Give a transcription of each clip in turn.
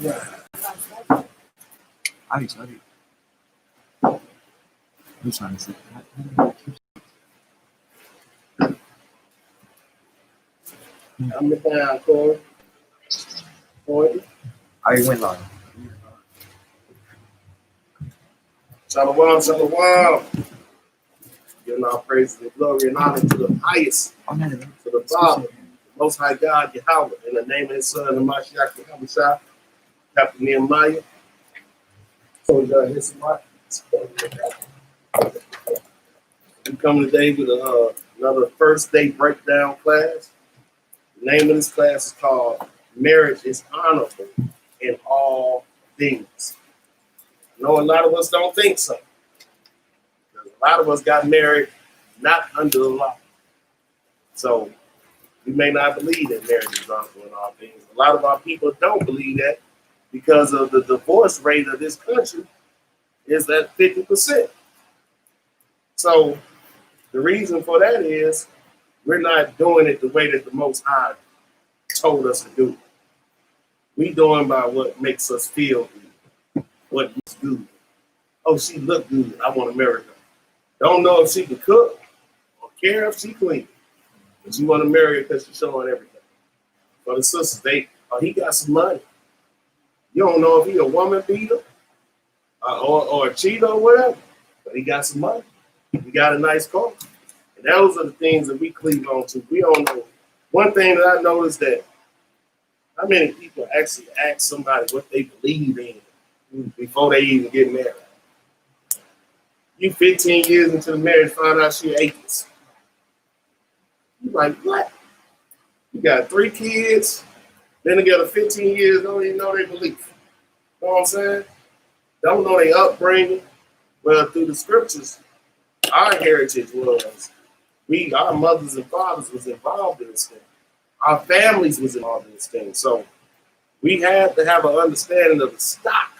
I'm trying to say. I'm the down, Corey. I went live. Shalom, shalom. Giving all praise and glory and honor to the highest, to the Father, the Most High God, Yahweh, in the name of His Son, the Mashiach, Yahushua, Capt. Benaniyah. So, his we come today with another first day breakdown class. The name of this class is called Marriage is Honorable in All Things. I know a lot of us don't think so. A lot of us got married not under the law. So we may not believe that marriage is honorable in all things. A lot of our people don't believe that because of the divorce rate of this country is at 50%. So the reason for that is we're not doing it the way that the Most High told us to do it. We doing by what makes us feel good, what looks good. Oh, she look good. I want to marry her. Don't know if she can cook or care if she clean. But you want to marry her because she's showing everything. For the sisters, he got some money. You don't know if he a woman beater or a cheater or whatever, but he got some money. He got a nice car. And those are the things that we cleave on to. We don't know. One thing that I noticed that how many people actually ask somebody what they believe in before they even get married. You 15 years into the marriage, find out she atheist. You like, what? You got 3 kids, been together 15 years, don't even know their belief. You know what I'm saying? Don't know their upbringing. Well, through the scriptures, our heritage was, our mothers and fathers was involved in this thing. Our families was involved in this thing. So we had to have an understanding of the stock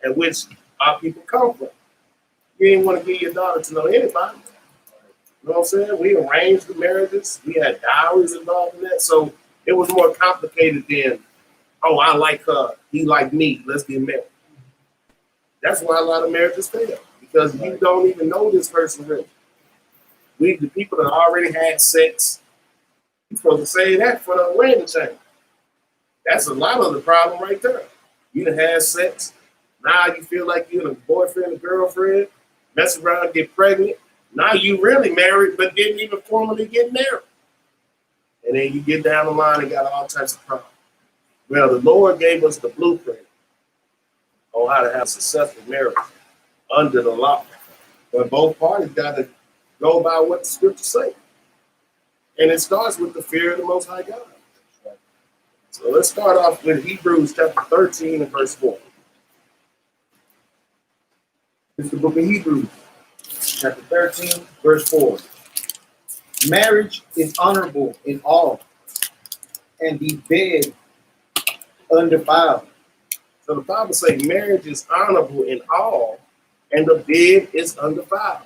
at which our people come from. You didn't want to give your daughter to know anybody. You know what I'm saying? We arranged the marriages. We had dowries involved in that. So it was more complicated than, oh, I like her. He like me. Let's get married. That's why a lot of marriages fail. Because you don't even know this person really. The people that already had sex, you're supposed to say that for the wedding change. That's a lot of the problem right there. You done had sex. Now you feel like you're a boyfriend or girlfriend. Mess around, get pregnant. Now you really married, but didn't even formally get married. And then you get down the line and got all types of problems. Well, the Lord gave us the blueprint on how to have successful marriage under the law. But both parties got to go by what the scriptures say. And it starts with the fear of the Most High God. So let's start off with Hebrews chapter 13 and verse 4. It's the book of Hebrews, chapter 13, verse 4. Marriage is honorable in all, and the bed undefiled. So the Bible says marriage is honorable in all, and the bed is undefiled.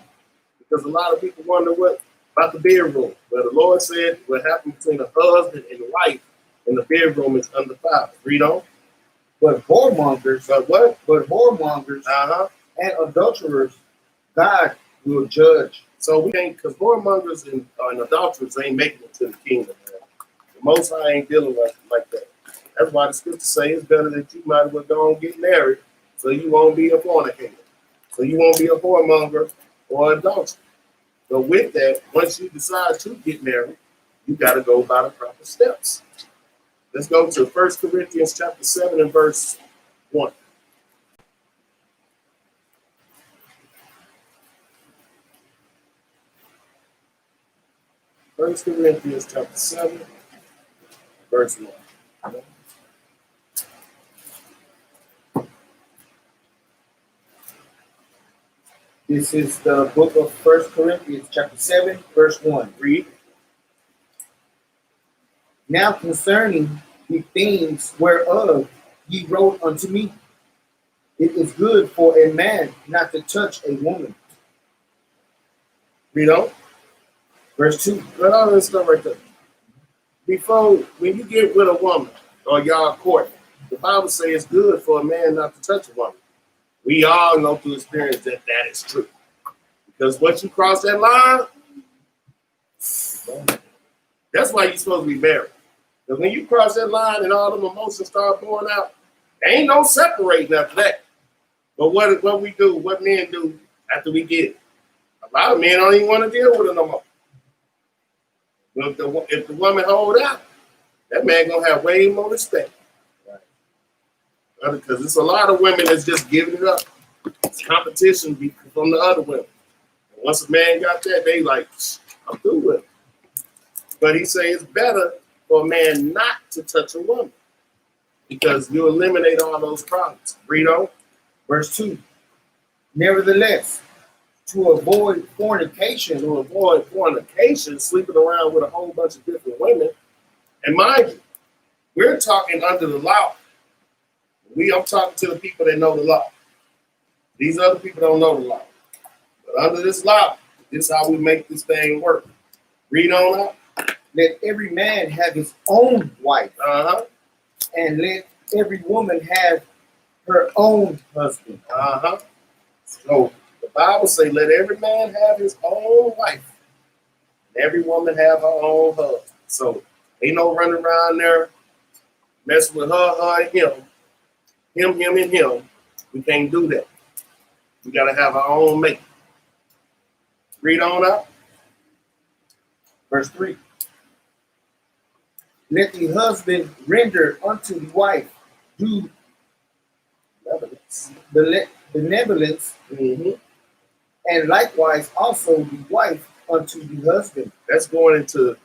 Because a lot of people wonder what about the bedroom. Well, the Lord said what happened between the husband and the wife in the bedroom is undefiled. Read on. But whoremongers, and adulterers, God will judge. So we ain't, because whoremongers and adulterers ain't making it to the kingdom. Man. The Most High ain't dealing like that. That's why the scriptures say it's better that you might as well go and get married so you won't be a fornicator. So you won't be a whoremonger or adulterer. But with that, once you decide to get married, you got to go by the proper steps. Let's go to 1 Corinthians chapter 7 and verse 1. First Corinthians chapter 7, verse 1. This is the book of 1 Corinthians chapter 7, verse 1. Read. Now concerning the things whereof ye wrote unto me, it is good for a man not to touch a woman. Read on. Verse 2. But all this stuff right there. When you get with a woman or y'all court, the Bible says it's good for a man not to touch a woman. We all know through experience that that is true. Because once you cross that line, that's why you're supposed to be married. Because when you cross that line and all them emotions start pouring out, there ain't no separating after that. But what we do, what men do after we get it, a lot of men don't even want to deal with it no more. But if the woman hold out, that man gonna have way more respect. Because there's a lot of women that's just giving it up. It's competition from the other women. And once a man got that, they like, I'm through with it. But he say it's better for a man not to touch a woman because you eliminate all those problems. Read on. Verse 2. Nevertheless, to avoid fornication, Sleeping around with a whole bunch of different women. And mind you, we're talking under the law. I'm talking to the people that know the law. These other people don't know the law. But under this law, this is how we make this thing work. Read on out. let every man have his own wife, And let every woman have her own husband. So the Bible say, let every man have his own wife, and every woman have her own husband. So ain't no running around there messing with her and him, and him. We can't do that. We gotta have our own mate. Read on up. Verse 3. Let the husband render unto the wife due benevolence, and likewise also the wife unto the husband. That's going into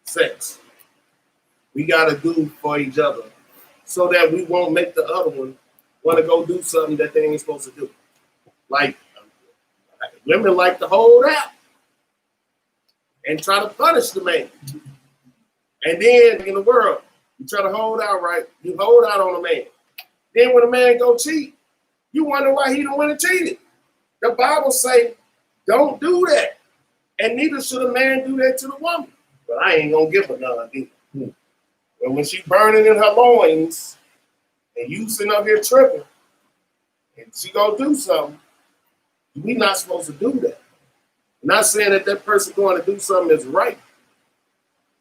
sex. We gotta do for each other so that we won't make the other one want to go do something that they ain't supposed to do. Like women like to hold out and try to punish the man. And then in the world, you try to hold out right, you hold out on a man. Then when a man go cheat, you wonder why he don't want to cheat it. The Bible say, don't do that. And neither should a man do that to the woman. But I ain't gonna give her none either. And when she burning in her loins, and you sitting up here tripping, and she gonna do something, we not supposed to do that. I'm not saying that that person going to do something is right,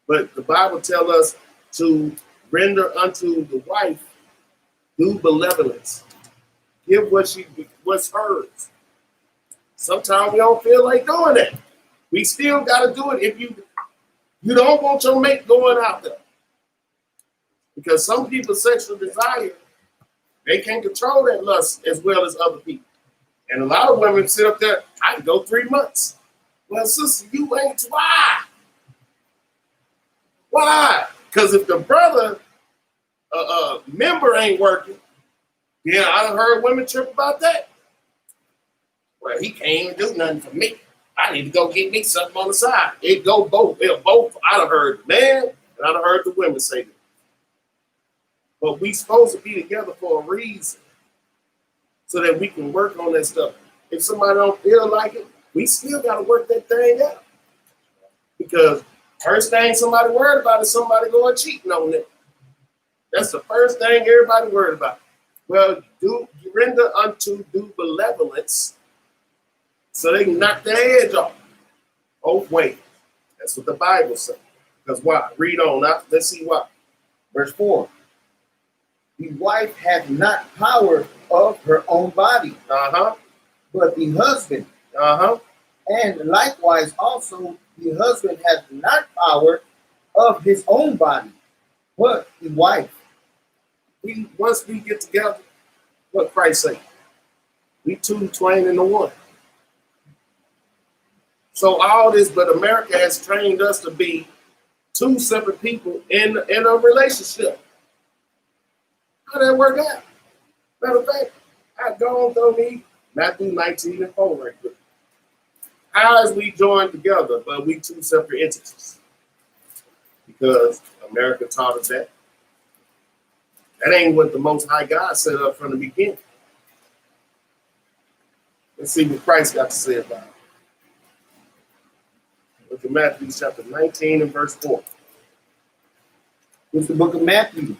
but the Bible tells us to render unto the wife due benevolence. Give what's hers. Sometimes we don't feel like doing that. We still got to do it if you don't want your mate going out there. Because some people's sexual desire, they can't control that lust as well as other people. And a lot of women sit up there, I can go 3 months. Well, sister, you ain't. Why? Why? Because if the brother member ain't working, yeah, I done heard women trip about that. Well, he can't even do nothing for me. I need to go get me something on the side. It go both. Both. I done heard the man and I done heard the women say that. But we supposed to be together for a reason, so that we can work on that stuff. If somebody don't feel like it, we still got to work that thing out. Because first thing somebody worried about is somebody going cheating on them. That's the first thing everybody worried about. Well, render unto due benevolence, so they can knock their edge off both ways. That's what the Bible says. Because why? Read on. Now, let's see why. Verse 4. The wife hath not power of her own body, but the husband. And likewise also the husband hath not power of his own body, but the wife. Once we get together, what Christ say? We two twain into one. So all this, but America has trained us to be two separate people in a relationship. How did that work out? Matter of fact, I go on through me Matthew 19:4 right quick. How is we joined together, but we two separate entities? Because America taught us that. That ain't what the Most High God set up from the beginning. Let's see what Christ got to say about it. Look at Matthew chapter 19 and verse 4. It's the book of Matthew,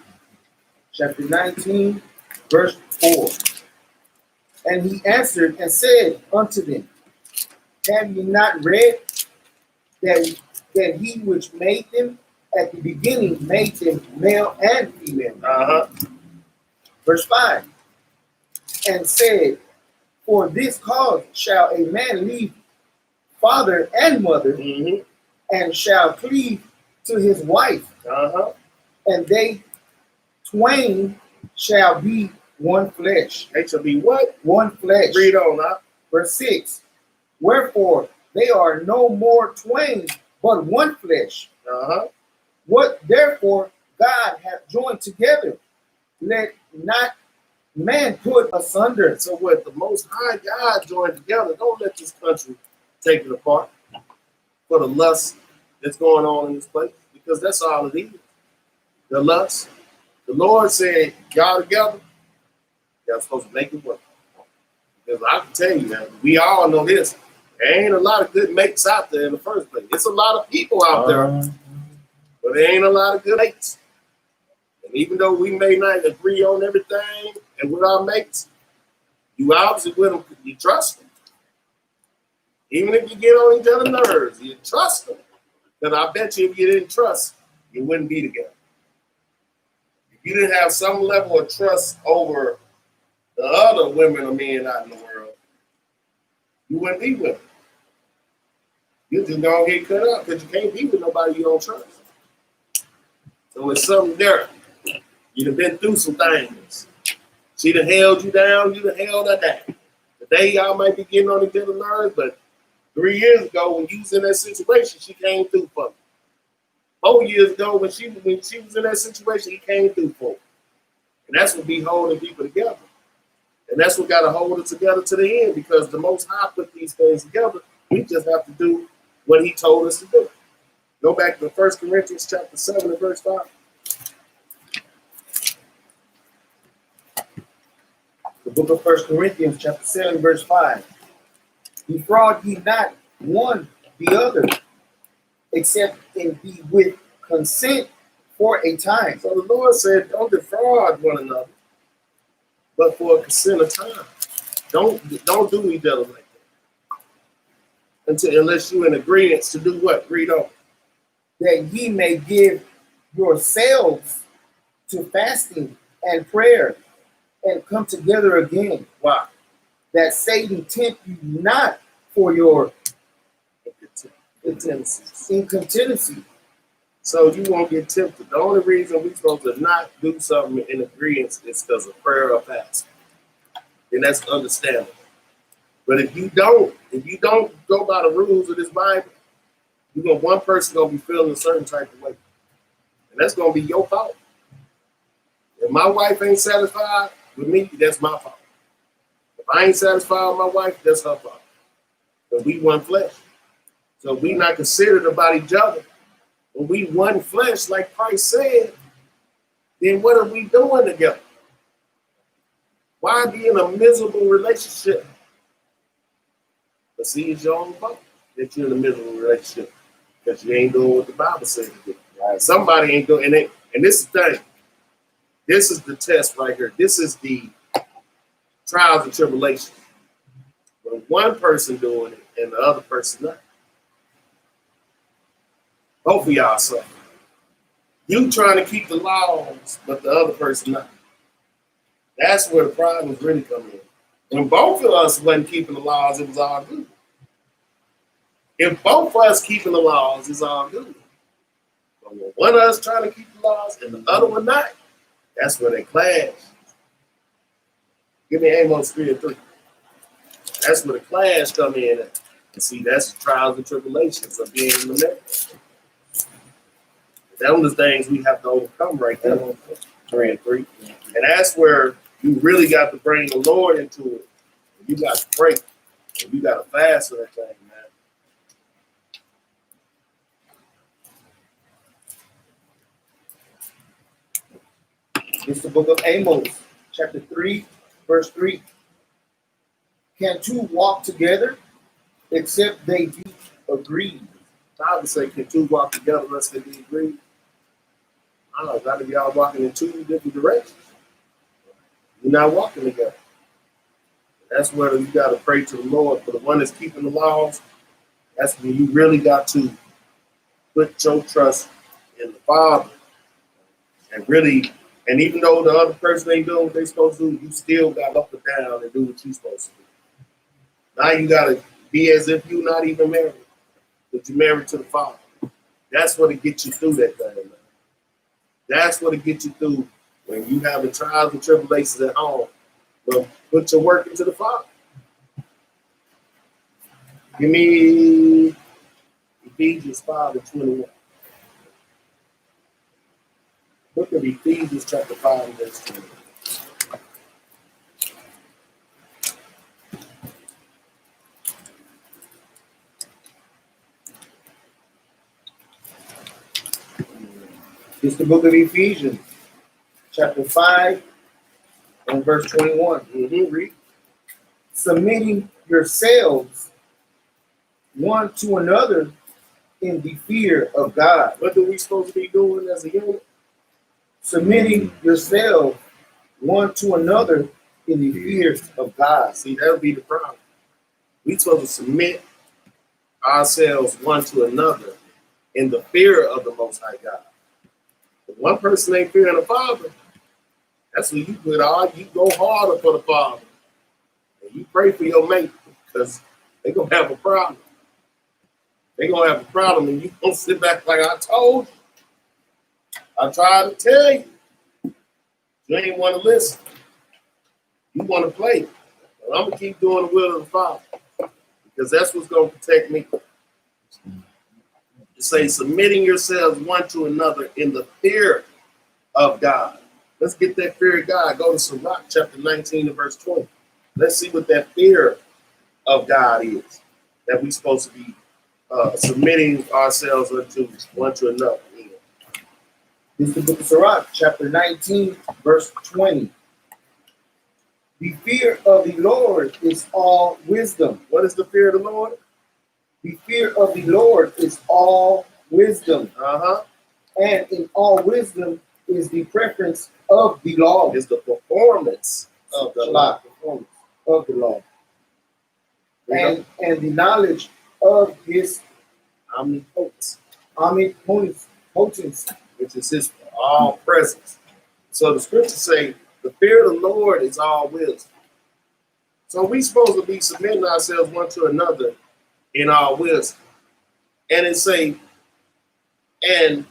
chapter 19, verse 4. And he answered and said unto them, have ye not read that he which made them at the beginning made them male and female? Verse 5. And said, for this cause shall a man leave father and mother, and shall cleave to his wife, and they twain shall be one flesh. They shall be what? One flesh. Read on now. Verse 6. Wherefore they are no more twain, but one flesh. What therefore God hath joined together, let not man put asunder. So what the Most High God joined together, don't let this country take it apart for the lust that's going on in this place, because that's all it is. The lust. The Lord said, y'all together, y'all supposed to make it work. Because I can tell you, man, we all know this. There ain't a lot of good mates out there in the first place. It's a lot of people out there, but there ain't a lot of good mates. And even though we may not agree on everything and with our mates, you obviously with them because you trust them. Even if you get on each other's nerves, you trust them. Because I bet you if you didn't trust, you wouldn't be together. If you didn't have some level of trust over the other women or men out in the world, you wouldn't be with them. You just gonna get cut up because you can't be with nobody you don't trust. So it's something there. You done been through some things. She done held you down, you done held her down. Today y'all might be getting on each other's nerves, but 3 years ago when you was in that situation, she came through for you. 4 years ago when she was in that situation, he came through for you. And that's what be holding people together. And that's what got to hold it together to the end, because the Most High put these things together. We just have to do what he told us to do. Go back to 1 Corinthians chapter 7 and verse 5. The book of 1 Corinthians chapter 7, verse 5. Defraud ye not one the other, except in be with consent for a time. So the Lord said, don't defraud one another, but for a consent of time. Don't do each other like that. Unless you're in agreement to do what? Read on. That ye may give yourselves to fasting and prayer, and come together again. Why? That Satan tempt you not for your incontinency. So you won't get tempted. The only reason we're supposed to not do something in agreement is because of prayer or fasting. And that's understandable. But if you don't go by the rules of this Bible, one person gonna be feeling a certain type of way. And that's gonna be your fault. If my wife ain't satisfied with me, that's my fault. If I ain't satisfied with my wife, that's her fault. But we one flesh. So we not considered about each other. When we one flesh, like Christ said, then what are we doing together? Why be in a miserable relationship? But see, it's your own fault that you're in a miserable relationship, because you ain't doing what the Bible says to do. Right? Somebody ain't doing it. And this is the thing. This is the test right here. This is the trials and tribulations. When one person doing it and the other person not. Both of y'all suffer. You trying to keep the laws, but the other person not. That's where the problems really come in. When both of us wasn't keeping the laws, it was all good. If both of us keeping the laws, it's all good. But when one of us trying to keep the laws and the other one not, that's where they clash. Give me Amos 3 and 3. That's where the clash come in at. And see, that's the trials and tribulations of being in the middle. Those are the things we have to overcome right there. 3 and 3. And that's where you really got to bring the Lord into it. You got to pray. And you got to fast for that thing, man. It's the book of Amos, chapter 3, verse 3. Can two walk together except they be agreed? I would say, can two walk together unless they be agreed? I don't know, got to be all walking in two different directions. You're not walking together. That's where you got to pray to the Lord. For the one that's keeping the laws, that's when you really got to put your trust in the Father. And really, and even though the other person ain't doing what they're supposed to do, you still got up and down and do what you're supposed to do. Now you got to be as if you're not even married, but you're married to the Father. That's what it gets you through that thing, man. That's what it gets you through when you have the trials and tribulations at home. Well, put your work into the Father. Give me Ephesians 5:21. Look at Ephesians chapter 5 and verse 20. It's the book of Ephesians, chapter 5 and verse 21. Read. Submitting yourselves one to another in the fear of God. What are we supposed to be doing as a unit? Submitting yourselves one to another in the fear of God. See, that would be the problem. We're supposed to submit ourselves one to another in the fear of the Most High God. If one person ain't fearing the Father, that's when you put all, you go harder for the Father. And you pray for your mate because they're going to have a problem. They're going to have a problem and you don't sit back like I told you. I tried to tell you. You ain't want to listen. You want to play. And I'm going to keep doing the will of the Father because that's what's going to protect me. To say submitting yourselves one to another in the fear of God. Let's get that fear of God. Go to Sabbath chapter 19 and verse 20. Let's see what that fear of God is that we're supposed to be submitting ourselves unto one to another. This is the book of Sirach, chapter 19, verse 20. The fear of the Lord is all wisdom. What is the fear of the Lord? The fear of the Lord is all wisdom. And in all wisdom is the preference of the law. Is the performance of the law. Performance of the law. And the knowledge of his omnipotence, which is his all presence. So the scriptures say the fear of the Lord is all wisdom. So we supposed to be submitting ourselves one to another in our wisdom. And it say, and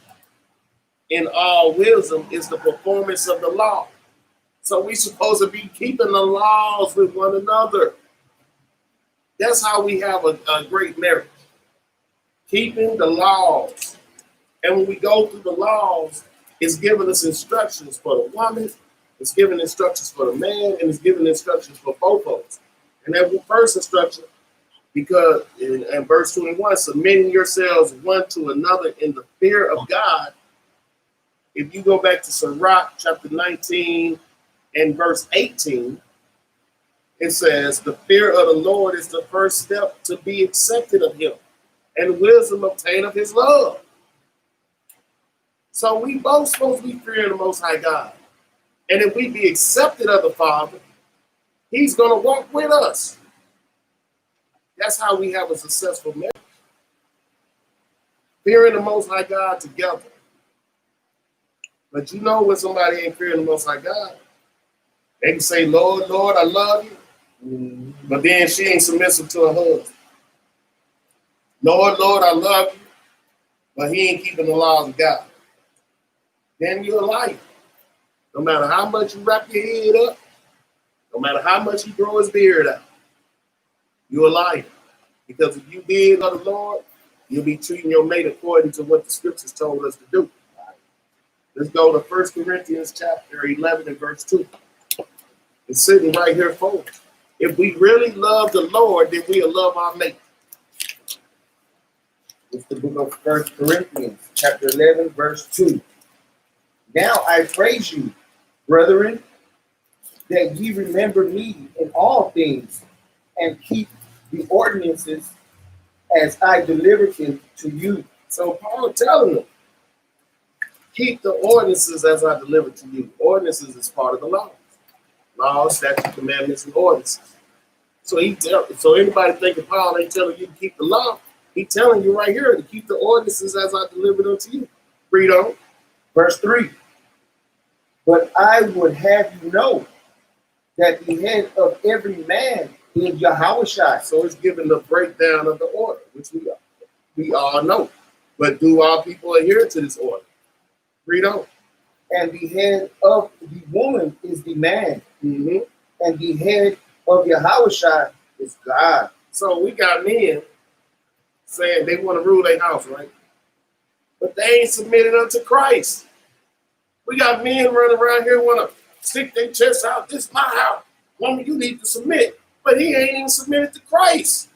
in all wisdom is the performance of the law. So we supposed to be keeping the laws with one another. That's how we have a great marriage. Keeping the laws. And when we go through the laws, it's giving us instructions for the woman, it's giving instructions for the man, and it's giving instructions for both of us. And that first instruction, because in verse 21, submitting yourselves one to another in the fear of God. If you go back to Sirach chapter 19 and verse 18, it says, the fear of the Lord is the first step to be accepted of him, and wisdom obtained of his love. So we both supposed to be fearing the Most High God. And if we be accepted of the Father, he's going to walk with us. That's how we have a successful marriage. Fearing the Most High God together. But you know when somebody ain't fearing the Most High God, they can say, Lord, Lord, I love you. But then she ain't submissive to her husband. Lord, Lord, I love you. But he ain't keeping the laws of God. Then you're a liar. No matter how much you wrap your head up, no matter how much he grow his beard out, you're a liar. Because if you did love the Lord, you'll be treating your mate according to what the scriptures told us to do. Let's go to 1 Corinthians chapter 11 and verse 2. It's sitting right here for us. If we really love the Lord, then we'll love our mate. It's the book of 1 Corinthians, chapter 11, verse 2. Now I praise you, brethren, that ye remember me in all things, and keep the ordinances as I delivered them to you. So Paul telling them, keep the ordinances as I delivered to you. Ordinances is part of the law. Law, statute, commandments, and ordinances. So so anybody thinking Paul ain't telling you to keep the law, he telling you right here to keep the ordinances as I delivered unto you. Read on. Verse 3. But I would have you know that the head of every man is Yahushua. So it's giving the breakdown of the order, which we all know. But do our people adhere to this order? Read on. And the head of the woman is the man. Mm-hmm. And the head of Yahushua is God. So we got men saying they want to rule their house, right? But they ain't submitted unto Christ. We got men running around here want to stick their chest out. This is my house. Woman, you need to submit. But he ain't even submitted to Christ.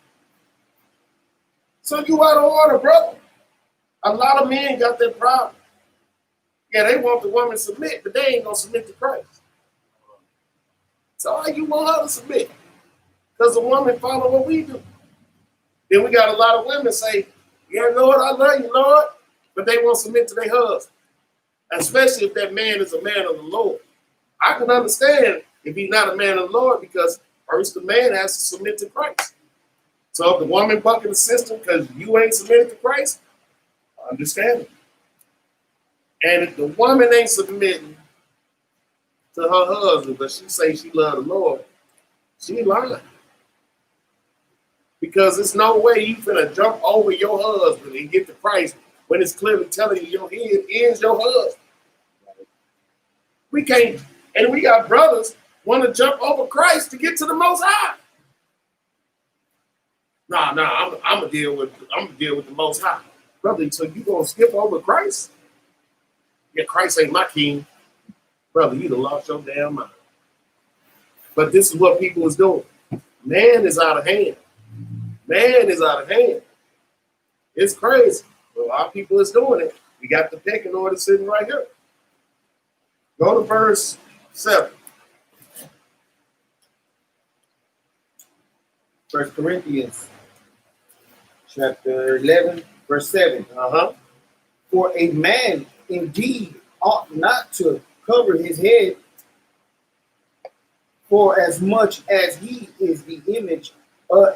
So you out of order, brother. A lot of men got that problem. Yeah, they want the woman to submit, but they ain't going to submit to Christ. So how you want her to submit? Because the woman follow what we do. Then we got a lot of women say, yeah, Lord, I love you, Lord. But they won't submit to their husband. Especially if that man is a man of the Lord. I can understand if he's not a man of the Lord, because first the man has to submit to Christ. So if the woman bucking the system because you ain't submitted to Christ, I understand it. And if the woman ain't submitting to her husband, but she say she love the Lord, she lying. Because there's no way you finna jump over your husband and get to Christ when it's clearly telling you your head is your husband. We can't, and we got brothers want to jump over Christ to get to the Most High. Nah, I'm gonna deal with the Most High, brother. So you gonna skip over Christ? Yeah, Christ ain't my king, brother. You done lost your damn mind. But this is what people is doing. Man is out of hand. Man is out of hand. It's crazy. But our people is doing it. We got the pecking order sitting right here. Go to verse 7. 1 Corinthians chapter 11, verse 7. For a man indeed ought not to cover his head, for as much as he is the image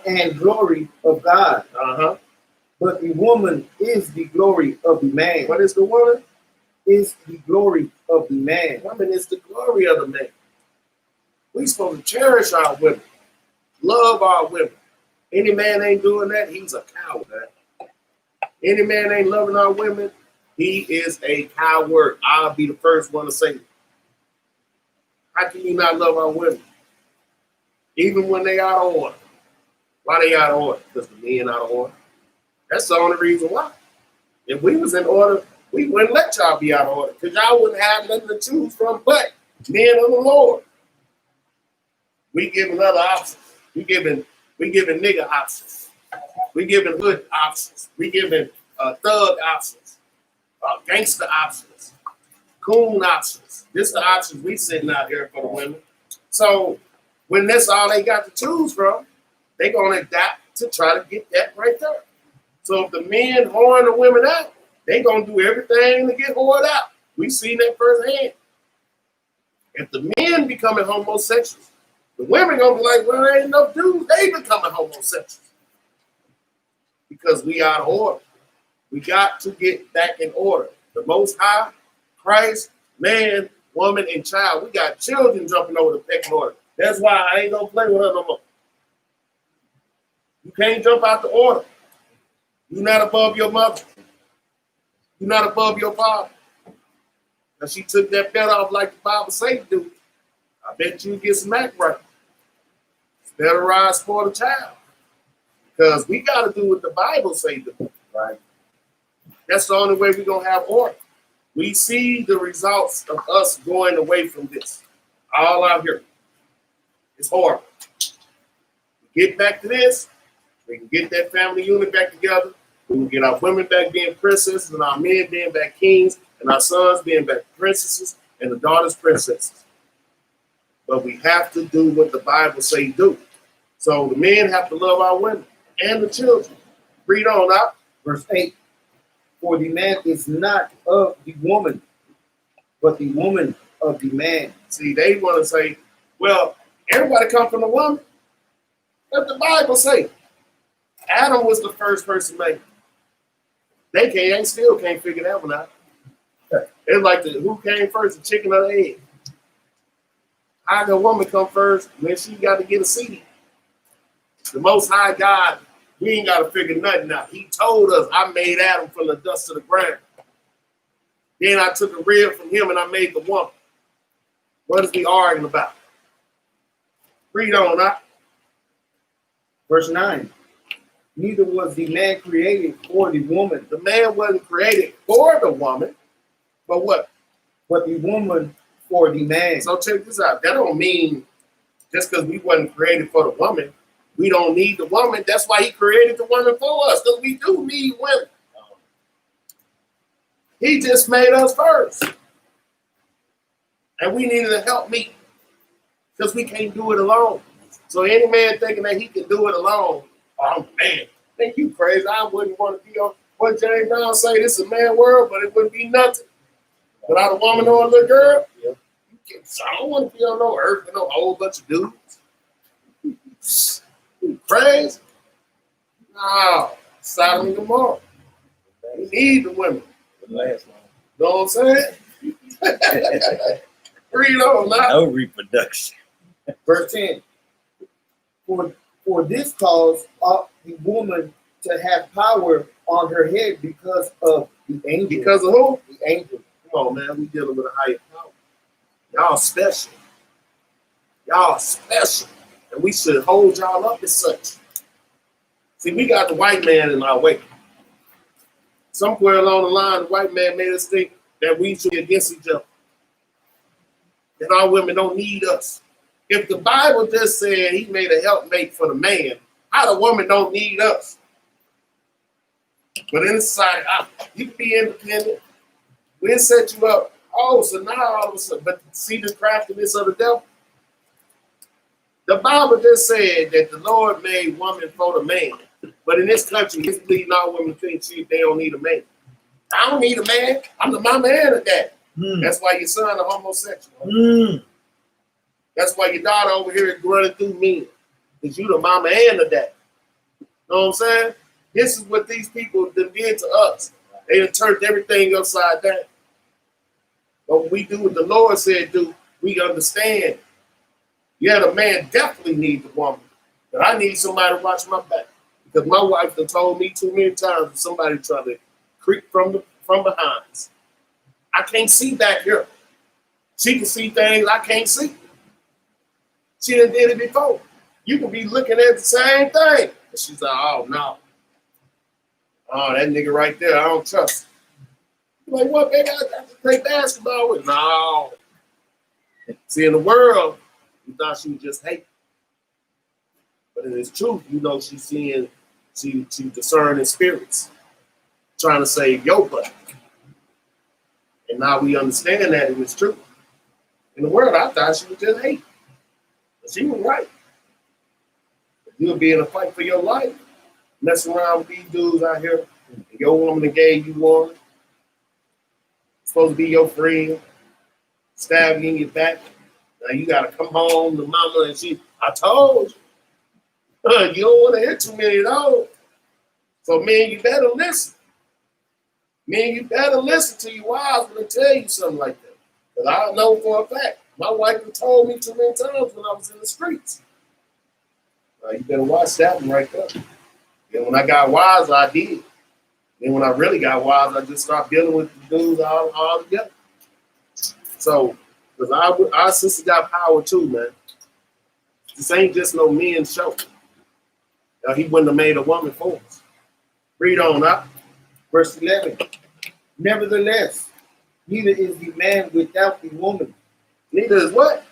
and glory of God. But the woman is the glory of the man. What is the woman? Is the glory of the man. Woman is the glory of the man. We supposed to cherish our women, love our women. Any man ain't doing that, he's a coward. Any man ain't loving our women, he is a coward. I'll be the first one to say it. How can you not love our women? Even when they out of order. Why they out of order? Because the men out of order. That's the only reason why. If we was in order, we wouldn't let y'all be out of order, because y'all wouldn't have nothing to choose from but men of the Lord. We giving other options. We giving nigga options. We giving hood options. We giving thug options, gangster options, coon options. This is the options we sitting out here for the women. So when that's all they got to choose from, they gonna adapt to try to get that right there. So if the men whoring the women out, they gonna do everything to get whored out. We seen that firsthand. If the men becoming homosexuals, the women gonna be like, well, there ain't no dudes, they becoming homosexuals. Because we out of order. We got to get back in order. The Most High, Christ, man, woman, and child. We got children jumping over the pecking order. That's why I ain't gonna play with her no more. You can't jump out the order. You're not above your mother. You're not above your father. And she took that belt off like the Bible say to do. I bet you get smacked right. It's better rise for the child. Because we got to do what the Bible say to do, right? That's the only way we're going to have order. We see the results of us going away from this. All out here. It's horrible. Get back to this. We can get that family unit back together. We can get our women back being princesses and our men being back kings and our sons being back princesses and the daughters princesses. But we have to do what the Bible say do. So the men have to love our women and the children. Read on out. Verse 8. For the man is not of the woman, but the woman of the man. See, they want to say, well, everybody come from the woman. What the Bible say? Adam was the first person made. They still can't figure that one out. It's like who came first, the chicken or the egg? How did a woman come first when she got to get a seed? The Most High God, we ain't got to figure nothing out. He told us, I made Adam from the dust of the ground. Then I took a rib from him and I made the woman. What is he arguing about? Read on, huh? Verse 9. Neither was the man created for the woman. The man wasn't created for the woman, but what? But the woman for the man. So check this out. That don't mean just because we wasn't created for the woman, we don't need the woman. That's why he created the woman for us, because we do need women. He just made us first. And we needed a help me because we can't do it alone. So any man thinking that he can do it alone, oh man, think you crazy. I wouldn't want to be on what James Brown say, this is a man world, but it wouldn't be nothing without a woman or a little girl. Yeah. So I don't want to be on no earth with no whole bunch of dudes. You crazy? No, Sodom and Gomorrah. We need the women. Last one. Know what I'm saying? Read on now. No reproduction. Verse 10. For this cause ought the woman to have power on her head because of the angel. Because of who? The angel. Come on, man. We dealing with a higher power. Y'all special. Y'all special. And we should hold y'all up as such. See, we got the white man in our way. Somewhere along the line, the white man made us think that we should be against each other. That our women don't need us. If the Bible just said he made a helpmate for the man, how the woman don't need us? But in the society, you can be independent. We'll set you up. Oh, so now all of a sudden, but see the craftiness of the devil? The Bible just said that the Lord made woman for the man. But in this country, it's leading all women think they don't need a man. I don't need a man. I'm the mama and the dad. That's why your son a homosexual. That's why your daughter over here is running through men. Because you the mama and the dad. Know what I'm saying? This is what these people did to us. They done turned everything upside down. But when we do what the Lord said do, we understand. Yeah, the man definitely needs the woman. But I need somebody to watch my back. Because my wife done told me too many times that somebody trying to creep from behind us. I can't see back here. She can see things I can't see. She done did it before. You can be looking at the same thing. And she's like, oh, no. Oh, that nigga right there, I don't trust him. You're like, what, baby? I got to play basketball with? No. See, in the world, you thought she was just hating. But in its truth, you know she's seeing, she discerning spirits, trying to save your butt. And now we understand that in its truth. In the world, I thought she was just hating. But she was right. You'll be in a fight for your life, messing around with these dudes out here, and your woman that gave you one, supposed to be your friend, stab you in your back. Now you gotta come home to mama and I told you. You don't want to hear too many of those. So man, you better listen. Man, you better listen to your wives when they tell you something like that. Because I know for a fact, my wife had told me too many times when I was in the streets. You better watch that one right there. Then when I got wise, I did. Then when I really got wise, I just started dealing with the dudes all together. So, because our sister got power too, man. This ain't just no men's show. He wouldn't have made a woman for us. Read on up. Verse 11. Nevertheless, neither is the man without the woman. Neither is what?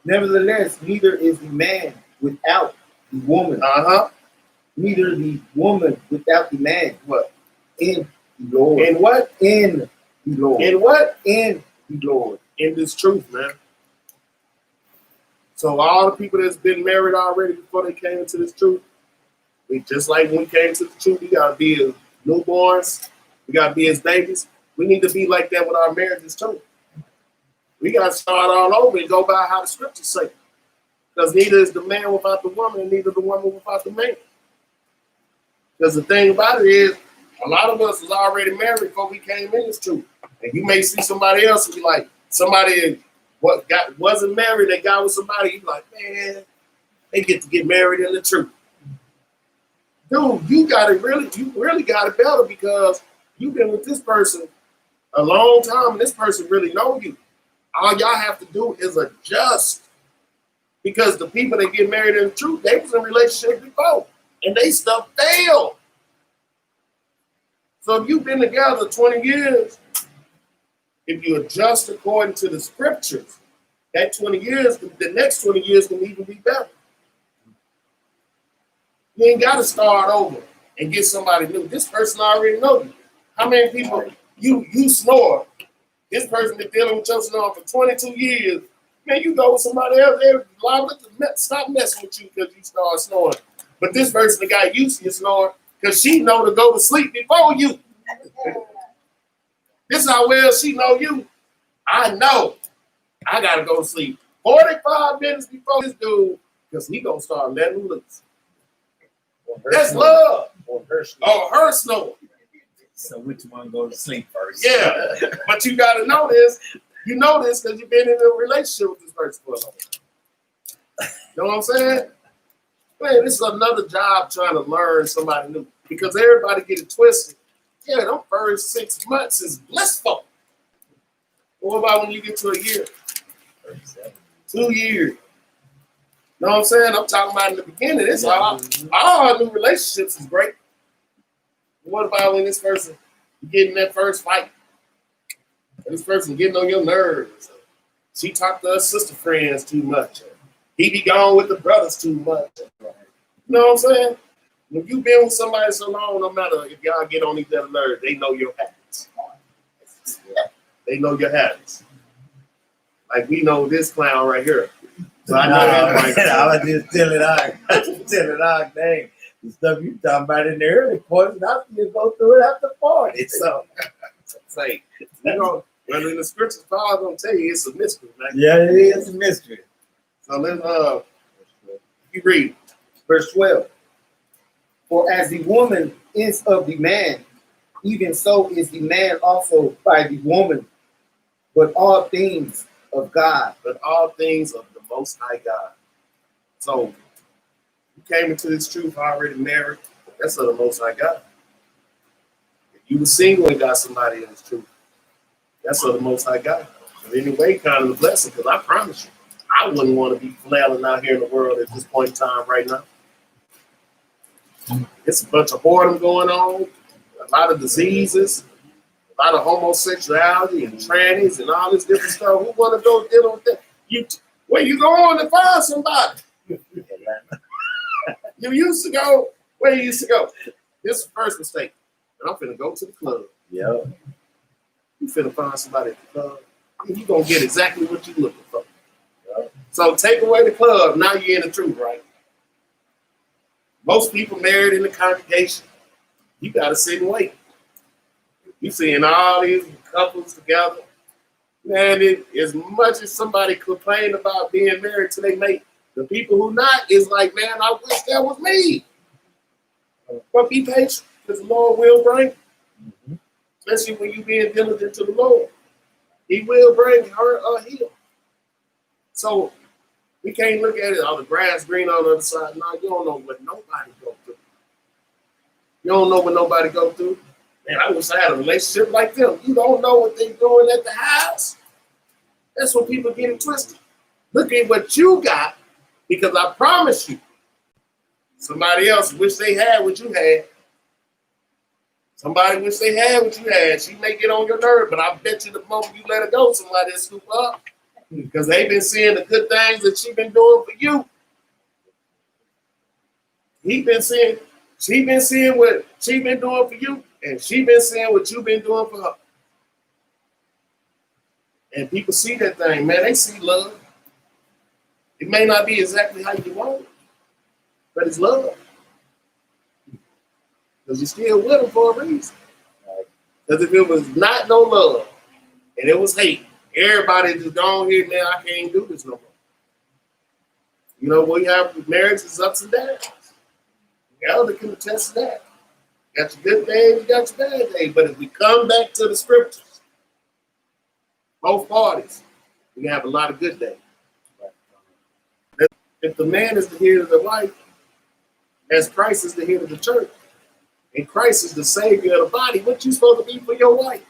Nevertheless, neither is the man without the woman. Neither the woman without the man. What? In the Lord. In what? In the Lord. In what? In the Lord. In this truth, man. So all the people that's been married already before they came into this truth, we just like when we came to the truth, we gotta be as newborns, we gotta be as babies. We need to be like that with our marriages too. We got to start all over and go by how the scriptures say. Because neither is the man without the woman, and neither the woman without the man. Because the thing about it is, a lot of us was already married before we came in this truth. And you may see somebody else and be like, somebody wasn't married, they got with somebody, you be like, man, they get to get married in the truth. Dude, you really got it better because you've been with this person a long time and this person really know you. All y'all have to do is adjust. Because the people that get married in the truth, they was in relationships before and they stuff failed. So if you've been together 20 years, if you adjust according to the scriptures, that 20 years, the next 20 years can even be better. You ain't got to start over and get somebody new. This person already know you. How many people you snore? This person been dealing with your snore for 22 years. Man, you go with somebody else, they're liable to stop messing with you because you start snoring. But this person that got used to your snoring because she know to go to sleep before you. This is how well she know you. I know I got to go to sleep 45 minutes before this dude because he going to start letting him loose. That's love. Or her snore. So which one go to sleep first? Yeah, but you got to know this. You know this because you've been in a relationship with this person for a long time. You know what I'm saying? Man, this is another job trying to learn somebody new because everybody get it twisted. Yeah, them first 6 months is blissful. What about when you get to a year? 2 years. You know what I'm saying? I'm talking about in the beginning. It's all new relationships is great. What about when this person get in that first fight? This person getting on your nerves. She talked to her sister friends too much. He be gone with the brothers too much. You know what I'm saying? When you've been with somebody so long, no matter if y'all get on each other's nerves, they know your habits. They know your habits. Like we know this clown right here. So I know him. I was just telling our name. The stuff you talking about in the early portion, I still go through it after 40. So say, you know, when in the scriptures, Paul's gonna tell you it's a mystery, man. yeah, it is a mystery. So let's you read Verse 12. For as the woman is of the man, even so is the man also by the woman. But all things of God. but all things of the Most High God. So you came into this truth already married. That's of the Most High God. If you were single and got somebody in this truth, that's of the Most High God. But anyway, kind of a blessing because I promise you, I wouldn't want to be flailing out here in the world at this point in time right now. It's a bunch of whoredom going on, a lot of diseases, a lot of homosexuality and trannies and all this different stuff. Who want to go deal with that? Where you going to find somebody? You used to go, where you used to go? This is the first mistake. And I'm finna go to the club. Yeah. You finna find somebody at the club. And you gonna get exactly what you looking for. Yeah. So take away the club, now you're in the truth, right? Most people married in the congregation. You gotta sit and wait. You seeing all these couples together. Man, as much as somebody complain about being married to their mate, the people who not is like, man, I wish that was me. But be patient, because the Lord will bring. Especially when you being diligent to the Lord. He will bring her or him. So we can't look at it, oh, the grass green on the other side. No, you don't know what nobody go through. You don't know what nobody go through. Man, I wish I had a relationship like them. You don't know what they're doing at the house. That's when people get it twisted. Look at what you got, because I promise you, somebody else wish they had what you had. Somebody wish they had what you had. She may get on your nerve, but I bet you the moment you let her go, somebody will scoop up. Because they've been seeing the good things that she's been doing for you. She been seeing what she's been doing for you, and she been seeing what you've been doing for her. And people see that thing, man. They see love. It may not be exactly how you want it, but it's love. Because you're still with them for a reason. Because if it was not no love, and it was hate, Everybody just gone here, man. I can't do this no more. You know, we have marriages ups and downs. The elder can attest to that. You got your good days, you got your bad days. But if we come back to the scriptures, both parties, we can have a lot of good days. If the man is the head of the wife, as Christ is the head of the church, and Christ is the savior of the body, what you supposed to be for your wife?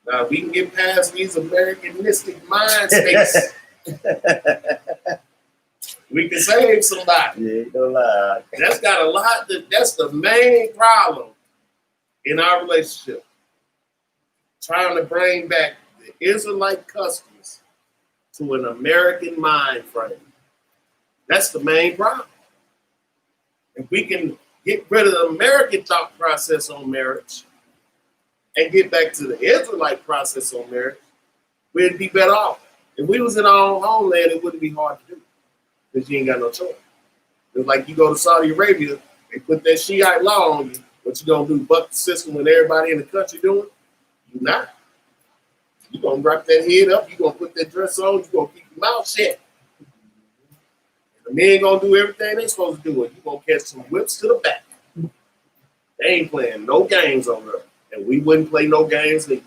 Now, we can get past these Americanistic mind states. We can save somebody. Yeah, don't lie. That's got a lot. That's the main problem in our relationship. Trying to bring back the Israelite customs to an American mind frame. That's the main problem. If we can get rid of the American thought process on marriage and get back to the Israelite process on marriage, we'd be better off. If we was in our own homeland, it wouldn't be hard to do because you ain't got no choice. It's like you go to Saudi Arabia, they put that Shiite law on you. What you gonna do? Buck the system when everybody in the country doing it? You not. You gonna wrap that head up. You gonna put that dress on. You gonna keep your mouth shut. The men gonna do everything they supposed to do, and you gonna catch some whips to the back. They ain't playing no games on her, and we wouldn't play no games either.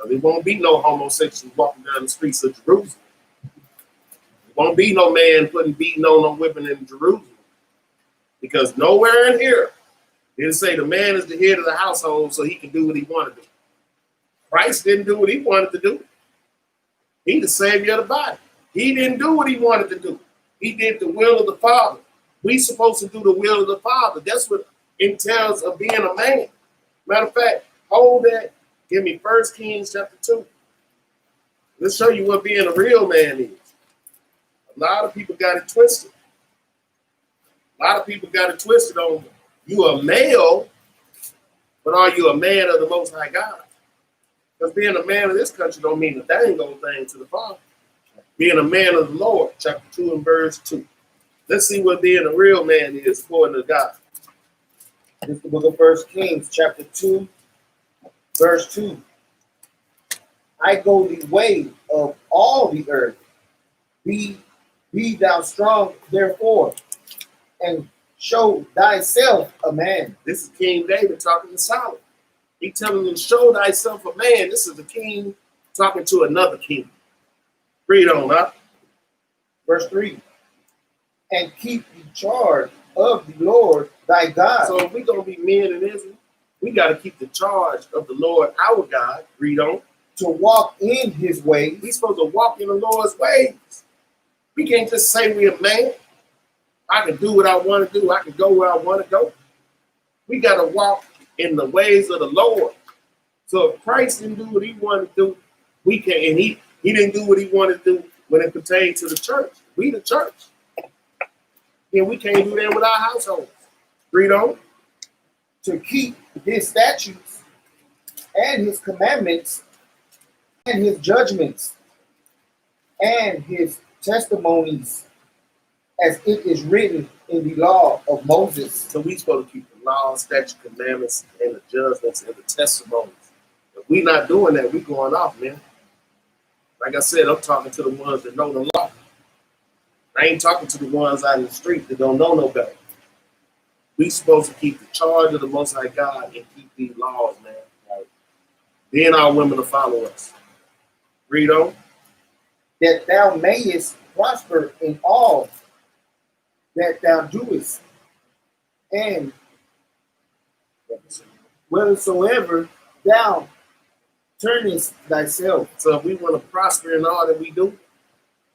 There won't be no homosexuals walking down the streets of Jerusalem. There won't be no man beating on no women in Jerusalem, because nowhere in here did it say the man is the head of the household so he can do what he wanted to do. Christ didn't do what he wanted to do. He the savior of the body. He didn't do what he wanted to do. He did the will of the Father. We supposed to do the will of the Father. That's what entails of being a man. Matter of fact, hold that. Give me 1 Kings chapter 2. Let's show you what being a real man is. A lot of people got it twisted. A lot of people got it twisted on you a male, but are you a man of the Most High God? Because being a man of this country don't mean a dang old thing to the Father. Being a man of the Lord, chapter 2 and verse 2. Let's see what being a real man is according to God. This is the book of 1 Kings, chapter 2, verse 2. I go the way of all the earth. Be thou strong, therefore, and show thyself a man. This is King David talking to Solomon. He telling him, show thyself a man. This is the king talking to another king. Read on up. Verse 3. And keep the charge of the Lord thy God. So if we're going to be men in Israel, we got to keep the charge of the Lord our God. Read on. To walk in his ways. We're supposed to walk in the Lord's ways. We can't just say we're a man. I can do what I want to do. I can go where I want to go. We got to walk in the ways of the Lord. So if Christ didn't do what he wanted to do, we can. And he didn't do what he wanted to do when it pertained to the church. We the church. And we can't do that with our households. Read on. To keep his statutes and his commandments and his judgments and his testimonies, as it is written in the law of Moses. So we supposed to keep the law, statute, commandments, and the judgments and the testimonies. If we not doing that, we going off, man. Like I said, I'm talking to the ones that know the law. I ain't talking to the ones out in the street that don't know no better. We supposed to keep the charge of the Most High God and keep these laws, man. Right? Then our women will follow us. Read on. That thou mayest prosper in all that thou doest, and whithersoever thou turnest thyself. So if we want to prosper in all that we do,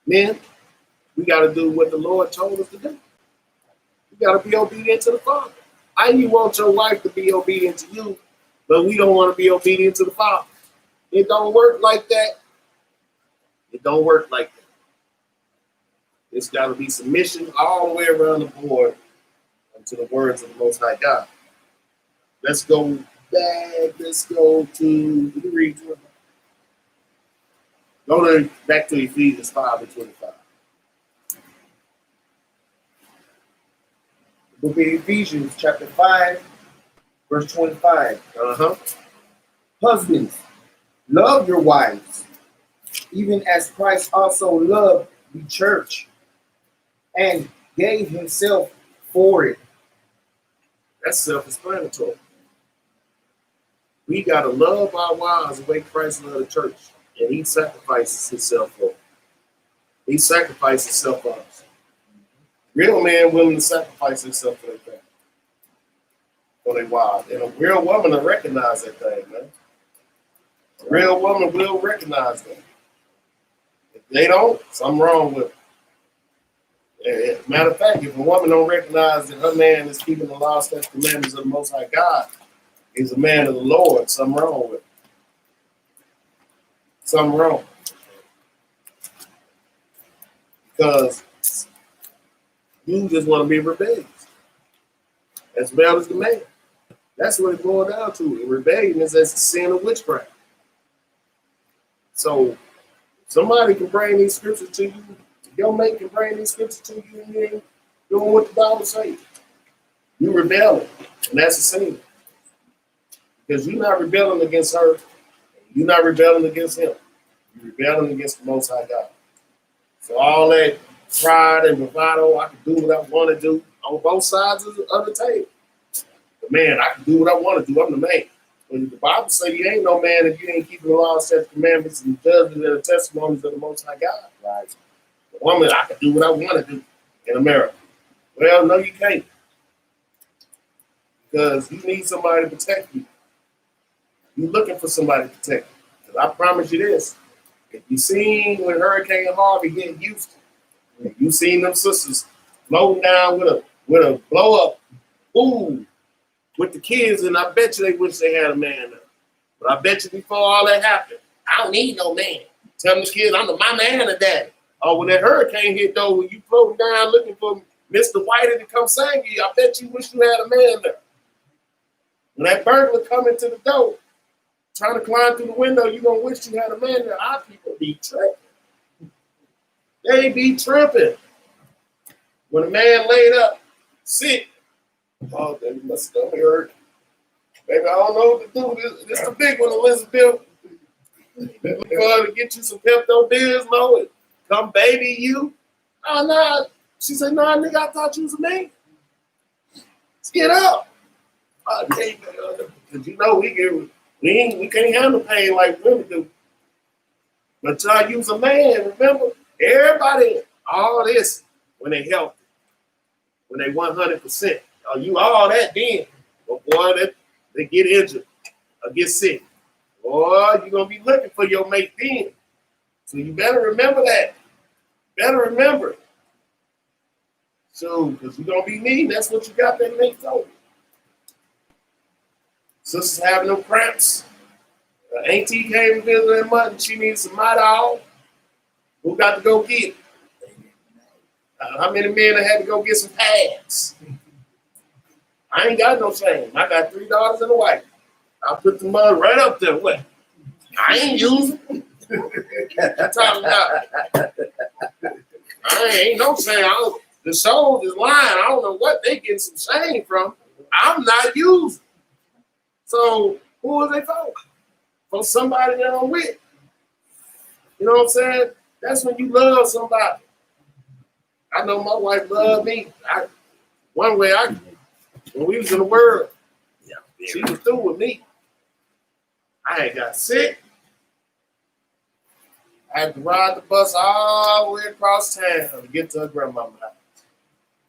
men, we got to do what the Lord told us to do. We got to be obedient to the Father. How you want your wife to be obedient to you, but we don't want to be obedient to the Father? It don't work like that. It don't work like that. It's got to be submission all the way around the board to the words of the Most High God. Let's go back. Let's go to, read to it. Go back to Ephesians 5 and 25. The book of Ephesians, chapter 5, verse 25. Uh-huh. Husbands, Love your wives, even as Christ also loved the church and gave himself for it. That's self-explanatory. We got to love our wives the way Christ loved the church. And he sacrifices himself for it. He sacrificed himself for us. Real man willing to sacrifice himself for their family, for their wives. And a real woman will recognize that thing, man. A real woman will recognize that. If they don't, something wrong with it. Matter of fact, if a woman don't recognize that her man is keeping the law, statutes, commandments of the Most High God, he's a man of the Lord, something wrong with it. Something wrong. Because you just want to be rebellious as well as the man. That's what it boils down to. Rebellion is as the sin of witchcraft. So somebody can bring these scriptures to you. Your mate can bring these scriptures to you, and you ain't doing what the Bible says. You rebelling, and that's a sin. Because you're not rebelling against her. You're not rebelling against him. You're rebelling against the Most High God. So all that pride and bravado, I can do what I want to do on both sides of the table. But man, I can do what I want to do. I'm the man. When the Bible says you ain't no man if you ain't keeping the law, statutes, commandments, and judgments and the testimonies of the Most High God. Right? The woman, I can do what I want to do in America. Well, no, you can't. Because you need somebody to protect you. You're looking for somebody to protect you. Because I promise you this. If you seen when Hurricane Harvey hit Houston, you seen them sisters floating down with a blow up pool with the kids, and I bet you they wish they had a man there. But I bet you before all that happened, I don't need no man. Tell the kids I'm my man and daddy. Oh, when that hurricane hit though, when you floating down looking for Mr. Whitey to come sing you, I bet you wish you had a man there. When that burglar come into the door, trying to climb through the window, you're going to wish you had a man there. Our people be tripping. They be tripping. When a man laid up, sick, oh, baby, my stomach hurt. Baby, I don't know what to do. This is the big one, Elizabeth. To get you some Pepto-Bismol, come baby you. Oh, no. She said, no, nigga, I thought you was a man. Let's get up. Okay, because you know we can't handle pain like women do. But y'all use a man, remember? Everybody, all this, when they healthy, when they 100%. You all that then. But boy, they get injured or get sick. Boy, you're going to be looking for your mate then. So you better remember that. Better remember. So, because you're going to be needing, that's what you got that mate for. Sister's having no cramps. Auntie came and visited her mother and she needs some Midol. Who got to go get it? How many men had to go get some pads? I ain't got no shame. I got 3 daughters and a wife. I put the mud right up there. What? I ain't using them. I'm talking about. I ain't no shame. The souls is lying. I don't know what they getting some shame from. I'm not using. So who is they for? For somebody that I'm with. You know what I'm saying? That's when you love somebody. I know my wife loved me. When we was in the world, she was through with me. I had got sick. I had to ride the bus all the way across town to get to her grandmama's house.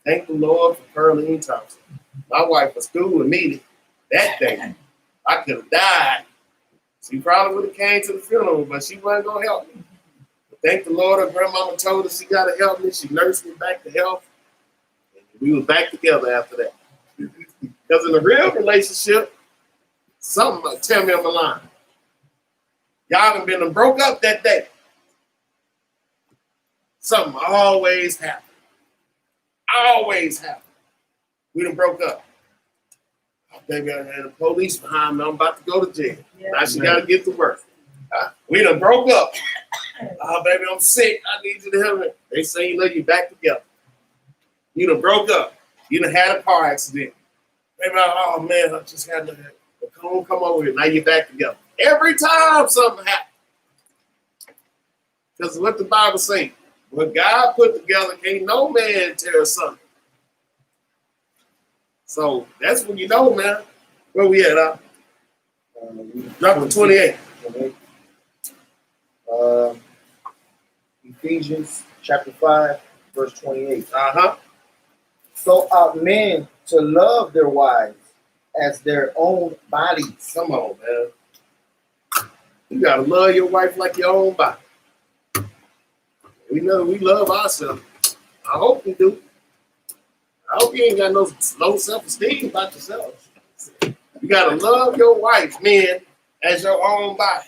Thank the Lord for Pearline Thompson. My wife was through with me that day. I could have died. She probably would have came to the funeral, but she wasn't going to help me. But thank the Lord, her grandmama told her she got to help me. She nursed me back to health. And we were back together after that. Because in a real relationship, something tell me on the line. Y'all done been broke up that day. Something always happens. Always happens. We done broke up. Oh, baby, I had the police behind me. I'm about to go to jail. Yeah. Now she got to get to work. We done broke up. Oh, baby, I'm sick. I need you to help me. They say, you know, you back together. You done broke up. You done had a car accident. Baby, oh, man, I just had to come over here. Now you're back together. Every time something happens. Because what the Bible say, what God put together, can't no man tear asunder. So that's when you know, man. Where we at? Drop to 28. Ephesians chapter 5, verse 28. Uh-huh. So ought men to love their wives as their own bodies. Come on, man. You gotta love your wife like your own body. We know we love ourselves. I hope you do. I hope you ain't got no low self-esteem about yourself. You gotta love your wife, man, as your own body.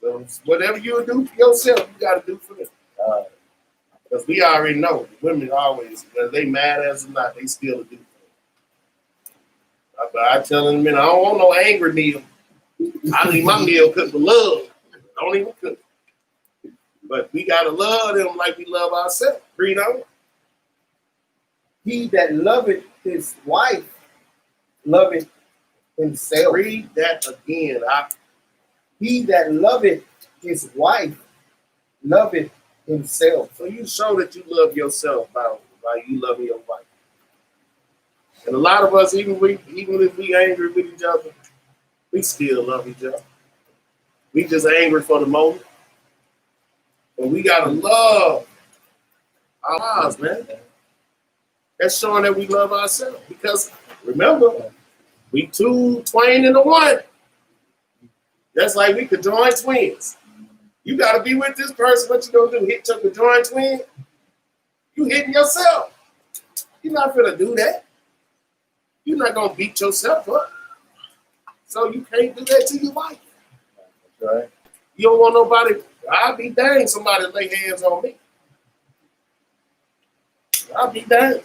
So whatever you do for yourself, you gotta do for them. Because we already know the women always, whether they mad at us or not, they still do. But I tell them, man, I don't want no angry meal. I need my meal cooked with love. Don't even cook. But we gotta love them like we love ourselves. Read on. He that loveth his wife loveth himself. Read that again. He that loveth his wife loveth himself. So you show that you love yourself by you loving your wife. And a lot of us, even if we angry with each other, we still love each other. We just angry for the moment. But we gotta love our lives, man. That's showing that we love ourselves. Because remember, we two twain into one. That's like we could join twins. You gotta be with this person. What you gonna do? Hit your join twin? You hitting yourself. You're not gonna do that. You're not gonna beat yourself up. So you can't do that to your wife. That's right. You don't want nobody. I'll be dang somebody lay hands on me. I'll be dang.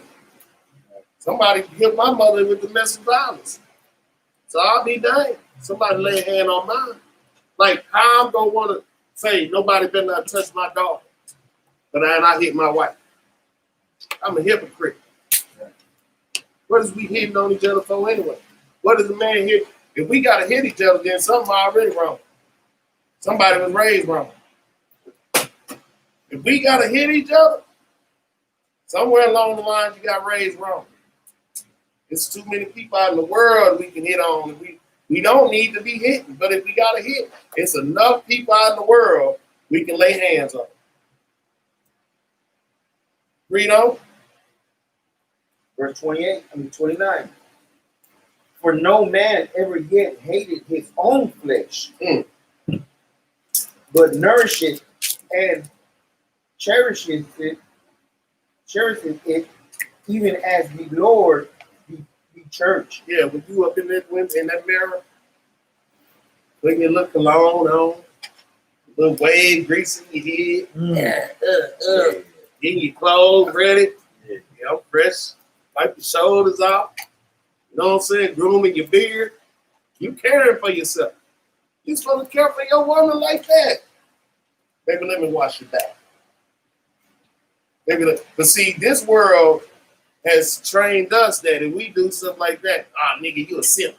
Somebody hit my mother with domestic violence. So I'll be dang. Somebody lay a hand on mine. Like, how I'm going to want to say nobody better not touch my daughter, but I hit my wife. I'm a hypocrite. What is we hitting on each other for anyway? What is the man hit? If we got to hit each other, then something already wrong. Somebody was raised wrong. If we got to hit each other, somewhere along the line you got raised wrong. There's too many people out in the world we can hit on. We don't need to be hitting, but if we got to hit, it's enough people out in the world we can lay hands on. Read on. Verse 29. For no man ever yet hated his own flesh, but nourisheth and cherishes it, even as the Lord the church. Yeah, when you up in that mirror, putting your look cologne on, a little wave greasing your head, getting your clothes ready, fresh, wipe your shoulders off, you know what I'm saying, grooming your beard. You caring for yourself. You're supposed to care for your woman like that. Baby, let me wash your back. But see, this world has trained us that if we do stuff like that, nigga, you a simp.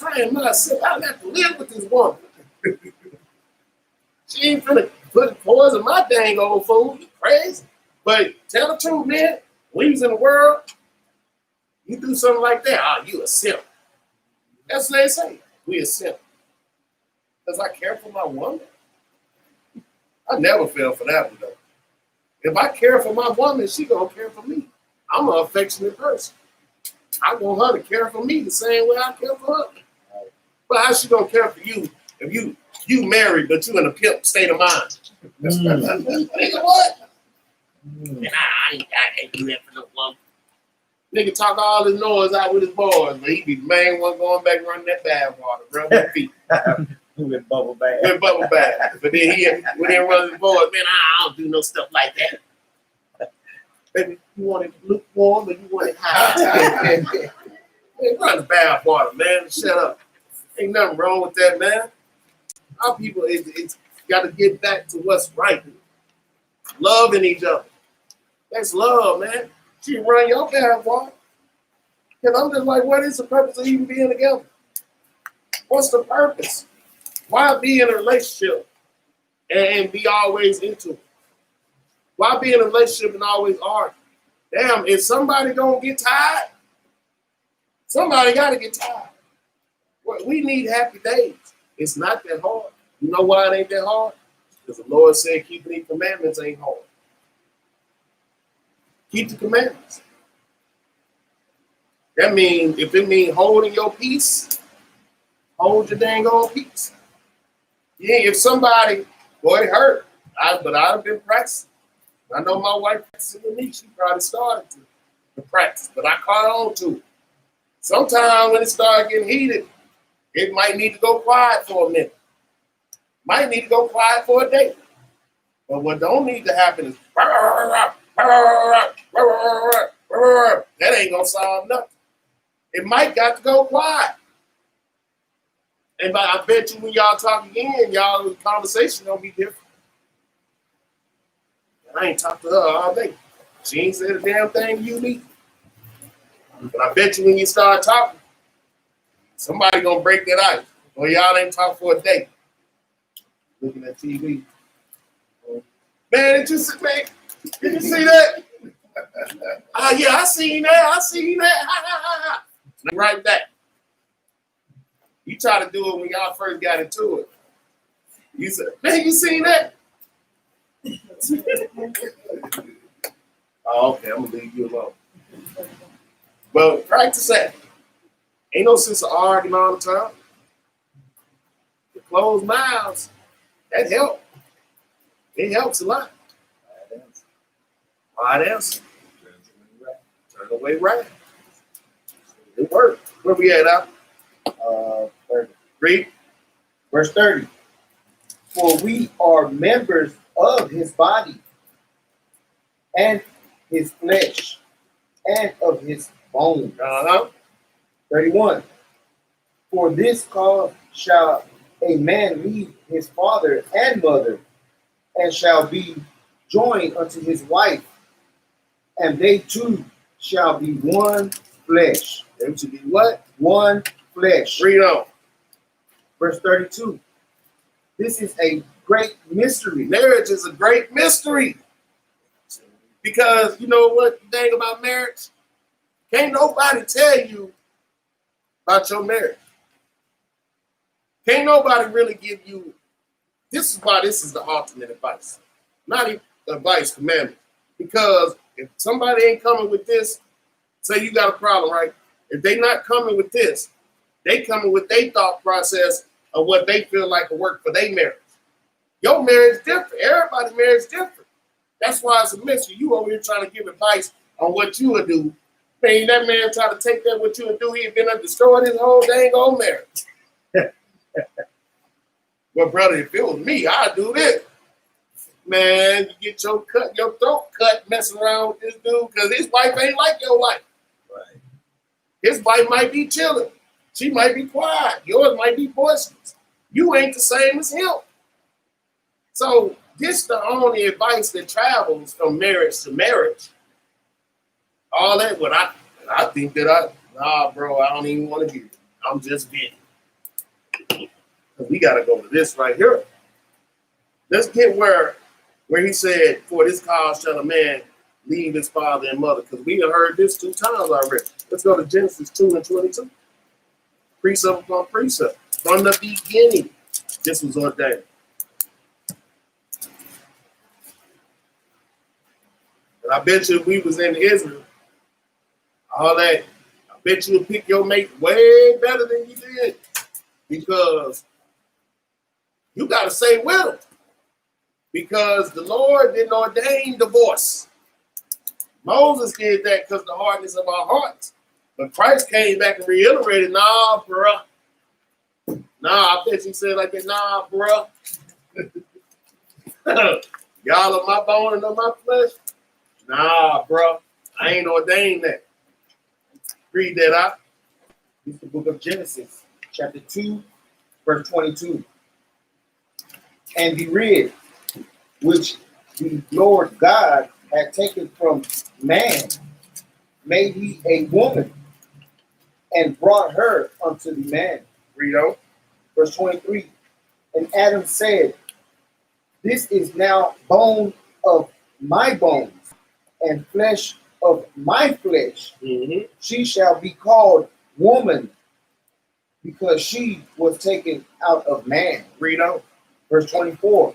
I am not a simp. I have to live with this woman. She ain't finna put poison in my dang old food. You crazy? But tell the truth, man. When you was in the world, you do something like that, you a simp. That's what they say. We a simp. Because I care for my woman. I never fell for that one, though. If I care for my woman, she gonna care for me. I'm an affectionate person. I want her to care for me the same way I care for her. But how she gonna care for you if you married but you in a pimp state of mind? Nigga, what? I ain't do that for no woman. Nigga talk all his noise out with his boys, but he be the main one going back running that bath water, rubbing his feet. With bubble bath. With bubble bath. But then when he runs his boys, man, I don't do no stuff like that. Baby, you want it lukewarm or you want it hot? Man, run the bath water, man. Shut up. Ain't nothing wrong with that, man. Our people, it's got to get back to what's right. Loving each other. That's love, man. She run your bath water. And I'm just like, what is the purpose of even being together? What's the purpose? Why be in a relationship and be always into it? Why be in a relationship and always argue? Damn, is somebody gonna get tired? Somebody gotta get tired. We need happy days. It's not that hard. You know why it ain't that hard? Because the Lord said keeping these commandments ain't hard. Keep the commandments. That means, if it means holding your peace, hold your dang on peace. Yeah, if somebody, boy, it hurt. But I've been practicing. I know my wife practicing with me. She probably started to practice, but I caught on to it. Sometimes when it started getting heated, it might need to go quiet for a minute. Might need to go quiet for a day. But what don't need to happen is that ain't gonna solve nothing. It might got to go quiet. And I bet you when y'all talk again, y'all conversation gonna be different. I ain't talked to her all day. She ain't said a damn thing you need. But I bet you when you start talking, somebody gonna break that ice. Or y'all ain't talk for a day. Looking at TV. Man, did you see that? Yeah, I seen that. Right back. You try to do it when y'all first got into it. You said, man, you seen that? Oh, okay, I'm gonna leave you alone. Well, practice that. Ain't no sense of arguing all the time. The closed mouths, that helps. It helps a lot. Right answer. Turn away right. It works. Where we at, Al? 30. Read. Verse 30. For we are members of his body, and his flesh, and of his bones. 31. For this cause shall a man leave his father and mother, and shall be joined unto his wife, and they two shall be one flesh. They should be what? One flesh. Read on. Verse 32. This is a great mystery. Marriage is a great mystery. Because you know what the thing about marriage? Can't nobody tell you about your marriage. Can't nobody really give you, this is why this is the ultimate advice. Not even advice, commandment. Because if somebody ain't coming with this, say you got a problem, right? If they not coming with this, they coming with their thought process of what they feel like will work for their marriage. Your marriage is different. Everybody's marriage is different. That's why it's a mystery. You over here trying to give advice on what you would do. Man, that man try to take that what you would do, he'd been destroyed his whole dang old marriage. Well, brother, if it was me, I'd do this. Man, you get your throat cut messing around with this dude because his wife ain't like your life. Right. His wife might be chilling. She might be quiet. Yours might be boisterous. You ain't the same as him. So this the only advice that travels from marriage to marriage. All that, what I think that nah, bro, I don't even want to hear it. I'm just being. We got to go to this right here. Let's get where he said, for this cause shall a man leave his father and mother, because we have heard this 2 times already. Let's go to Genesis 2:22. Precept upon precept. From the beginning, this was ordained. And I bet you if we was in Israel, all that, I bet you would pick your mate way better than you did. Because you got to say with them. Because the Lord didn't ordain divorce. Moses did that because of the hardness of our hearts. But Christ came back and reiterated, nah, bruh. Nah, I bet you said like that, nah, bruh. Y'all are my bone and of my flesh. Nah, bruh. I ain't ordained that. Read that out. It's the book of Genesis, chapter 2, verse 22. And the rib, which the Lord God had taken from man, made he a woman, and brought her unto the man. Read on. Verse 23. And Adam said, this is now bone of my bones and flesh of my flesh. Mm-hmm. She shall be called woman because she was taken out of man. Read on. Verse 24.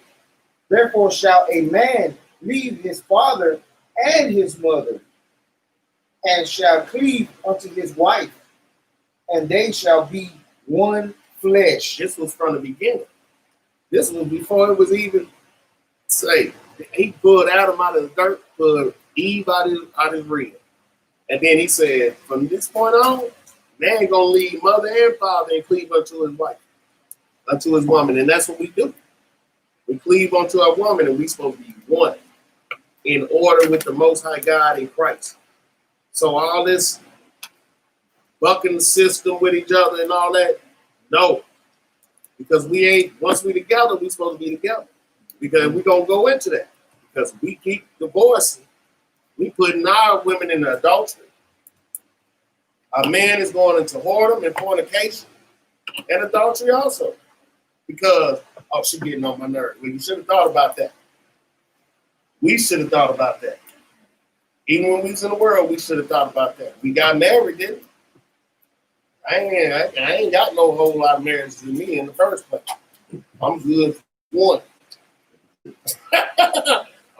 Therefore shall a man leave his father and his mother, and shall cleave unto his wife, and they shall be one flesh. This was from the beginning. This was before it was even say. He pulled Adam out of the dirt, pulled Eve out of his rib. And then he said, from this point on, man gonna leave mother and father and cleave unto his wife, unto his woman. And that's what we do. We cleave unto our woman, and we supposed to be one in order with the Most High God in Christ. So all this bucking the system with each other and all that, no. Because we ain't, once we together, we supposed to be together. Because we're going to go into that. Because we keep divorcing. We putting our women in adultery. Our man is going into whoredom and fornication and adultery also. Because, oh, she getting on my nerves. Well, you should have thought about that. We should have thought about that. Even when we was in the world, we should have thought about that. We got married, didn't we? I ain't got no whole lot of marriages in me in the first place. I'm good for one.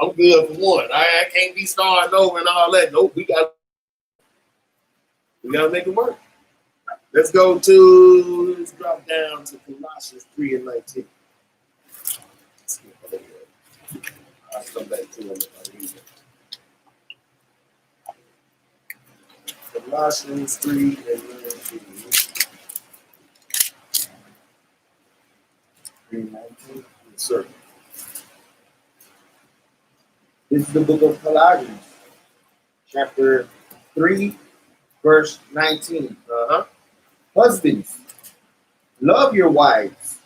I'm good for one. I can't be starting over and all that. Nope, we gotta make it work. Let's drop down to Colossians 3 and 19. I'll come back to it if I read it. Colossians 3 and 19. 3:19. Yes, sir. This is the book of Colossians, chapter 3, verse 19. Husbands, love your wives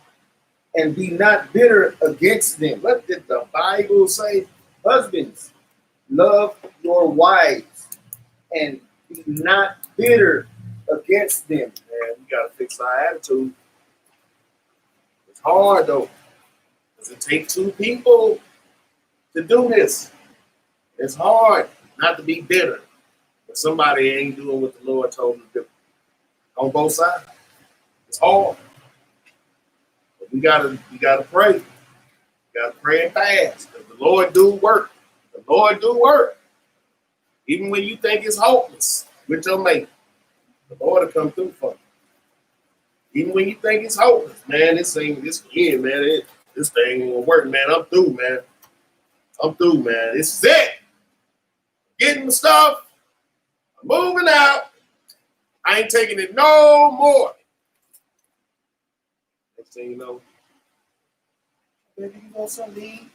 and be not bitter against them. What did the Bible say? Husbands, love your wives and be not bitter against them. Man, we got to fix our attitude. It's hard, though. Does it take two people to do this? It's hard not to be bitter if somebody ain't doing what the Lord told them to do. On both sides. It's hard. But we gotta pray. We gotta pray and fast. Because the Lord do work. The Lord do work. Even when you think it's hopeless with your mate, the Lord will come through for you. Even when you think it's hopeless, man, this thing man. This thing ain't gonna work, man. I'm through, man. I'm through, man. It's it. Getting the stuff. I'm moving out. I ain't taking it no more. Next thing you know, baby, you want something to eat?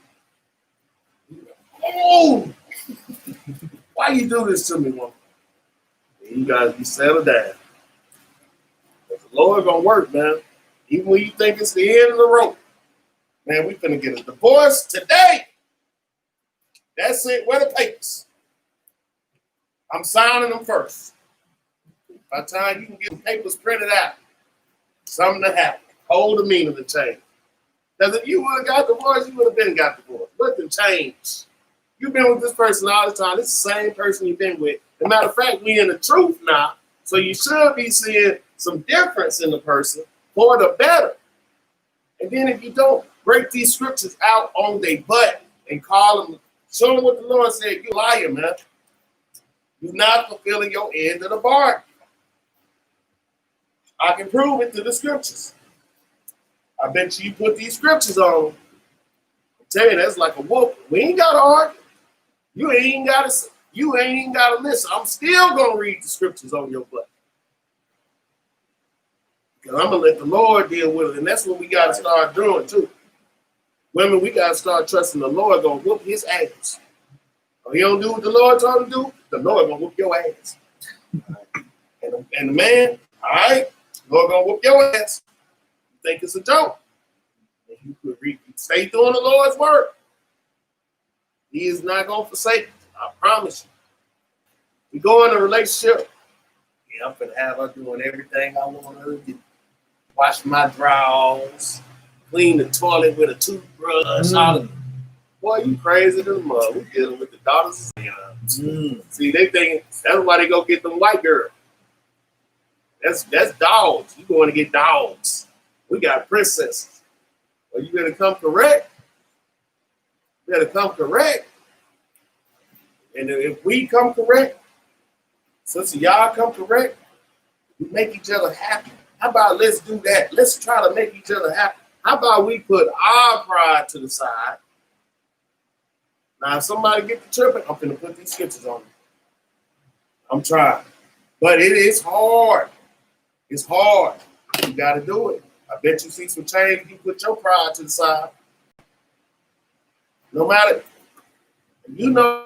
Oh! Why you do this to me, woman? You guys be settled down. But the Lord gonna work, man. Even when you think it's the end of the rope. Man, we finna get a divorce today. That's it. Where the papers? I'm signing them first. By the time you can get the papers printed out, something to happen. Whole demeanor to change. Because if you would have got divorced, you would have been got divorced. Nothing changed. You've been with this person all the time. It's the same person you've been with. As a matter of fact, we in the truth now. So you should be seeing some difference in the person for the better. And then if you don't break these scriptures out on their butt and call them, show them what the Lord said, you liar, man. You're not fulfilling your end of the bargain. I can prove it through the scriptures. I bet you put these scriptures on. I tell you, that's like a whoop. We ain't got to argue. You ain't even got to listen. I'm still going to read the scriptures on your butt. Because I'm going to let the Lord deal with it. And that's what we got to start doing, too. Women, we got to start trusting the Lord going to whoop his ass. If you don't do what the Lord told him to do, the Lord going to whoop your ass. And the man, all right, the Lord going to whoop your ass. You think it's a joke. And you could stay doing the Lord's work. He is not going to forsake you. I promise you. We go in a relationship. Yeah, I'm going to have her doing everything I want her to do. wash my drawers, clean the toilet with a toothbrush. All the, boy, you crazy than a mother. We dealing with the daughters. See, they think that's why they go get them white girls. That's dogs. You going to get dogs. We got princesses. Well, you better come correct. You better come correct. And if we come correct, since y'all come correct, we make each other happy. How about let's do that? Let's try to make each other happy. How about we put our pride to the side? Now, if somebody get the tripping, I'm going to put these scriptures on them. I'm trying. But it is hard. It's hard. You got to do it. I bet you see some change if you put your pride to the side. No matter, you know,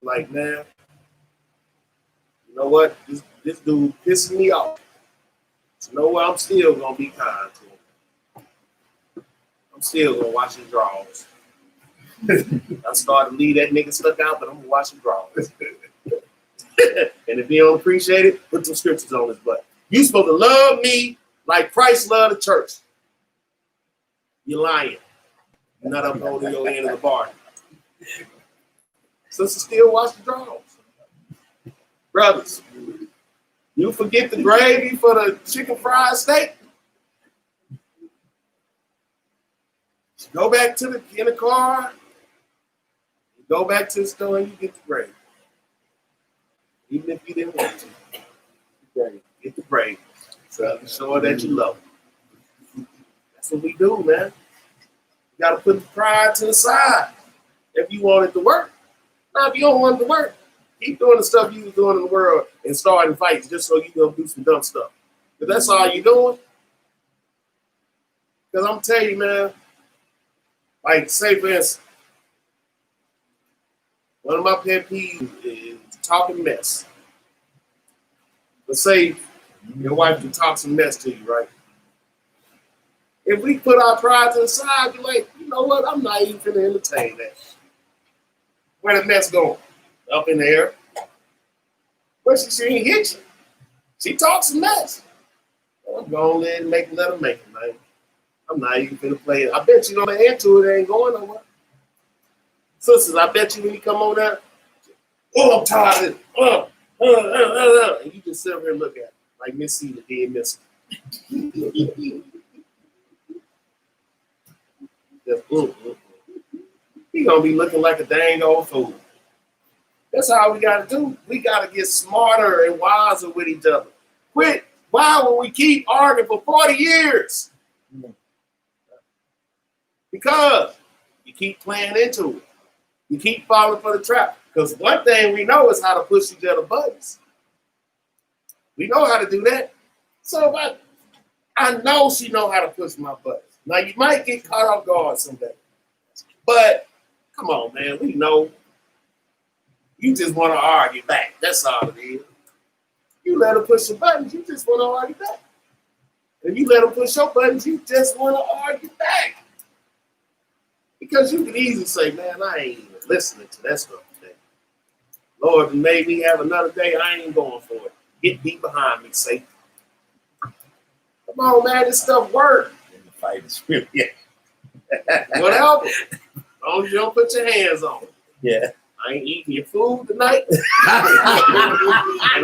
like, man, you know what? This dude pissing me off. So you know what? I'm still going to be kind to him. I'm still going to wash his drawers. I started to leave that nigga stuck out, but I'm going to wash his drawers. And if he don't appreciate it, put some scriptures on his butt. You supposed to love me like Christ loved the church. You're lying. You're not upholding your end of the bargain. Sister still wash the drawers. Brothers, you forget the gravy for the chicken fried steak? Go back to in the car. Go back to the store and you get the gravy. Even if you didn't want to. Get the gravy. So show that you love them. That's what we do, man. You got to put the pride to the side if you want it to work. Now, if you don't want it to work, keep doing the stuff you was doing in the world and starting fights just so you can do some dumb stuff. But that's all you're doing. Because I'm telling you, man, like, say for instance, one of my pet peeves is talking mess. Let's say your wife can talk some mess to you, right? If we put our pride to the side, you're like, you know what? I'm not even going to entertain that. Where the mess going? Up in the air. Well, she ain't hit you. She talks some mess. Well, I'm going to let her make it, man. I'm not even going to play it. I bet you know the answer to it ain't going nowhere. Sisters, I bet you when you come on there, oh, I'm tired of it. And you just sit over here and look at it like Miss C the dead miss. He gonna be looking like a dang old fool. That's how we gotta do. We gotta get smarter and wiser with each other. Quit. Why will we keep arguing for 40 years? Because you keep playing into it. You keep falling for the trap. Because one thing we know is how to push each other buttons. We know how to do that. So I know she know how to push my buttons. Now you might get caught off guard someday. But come on, man. We know you just want to argue back. That's all it is. You let her push your buttons, you just want to argue back. If you let her push your buttons, you just want to argue back. Because you can easily say, man, I ain't even listening to that stuff today. Lord, you made me have another day. I ain't going for it. Get deep behind me, Satan. Come on, man. This stuff works. The fight is real. Yeah. Whatever. As long as you don't put your hands on it. Yeah. I ain't eating your food tonight. And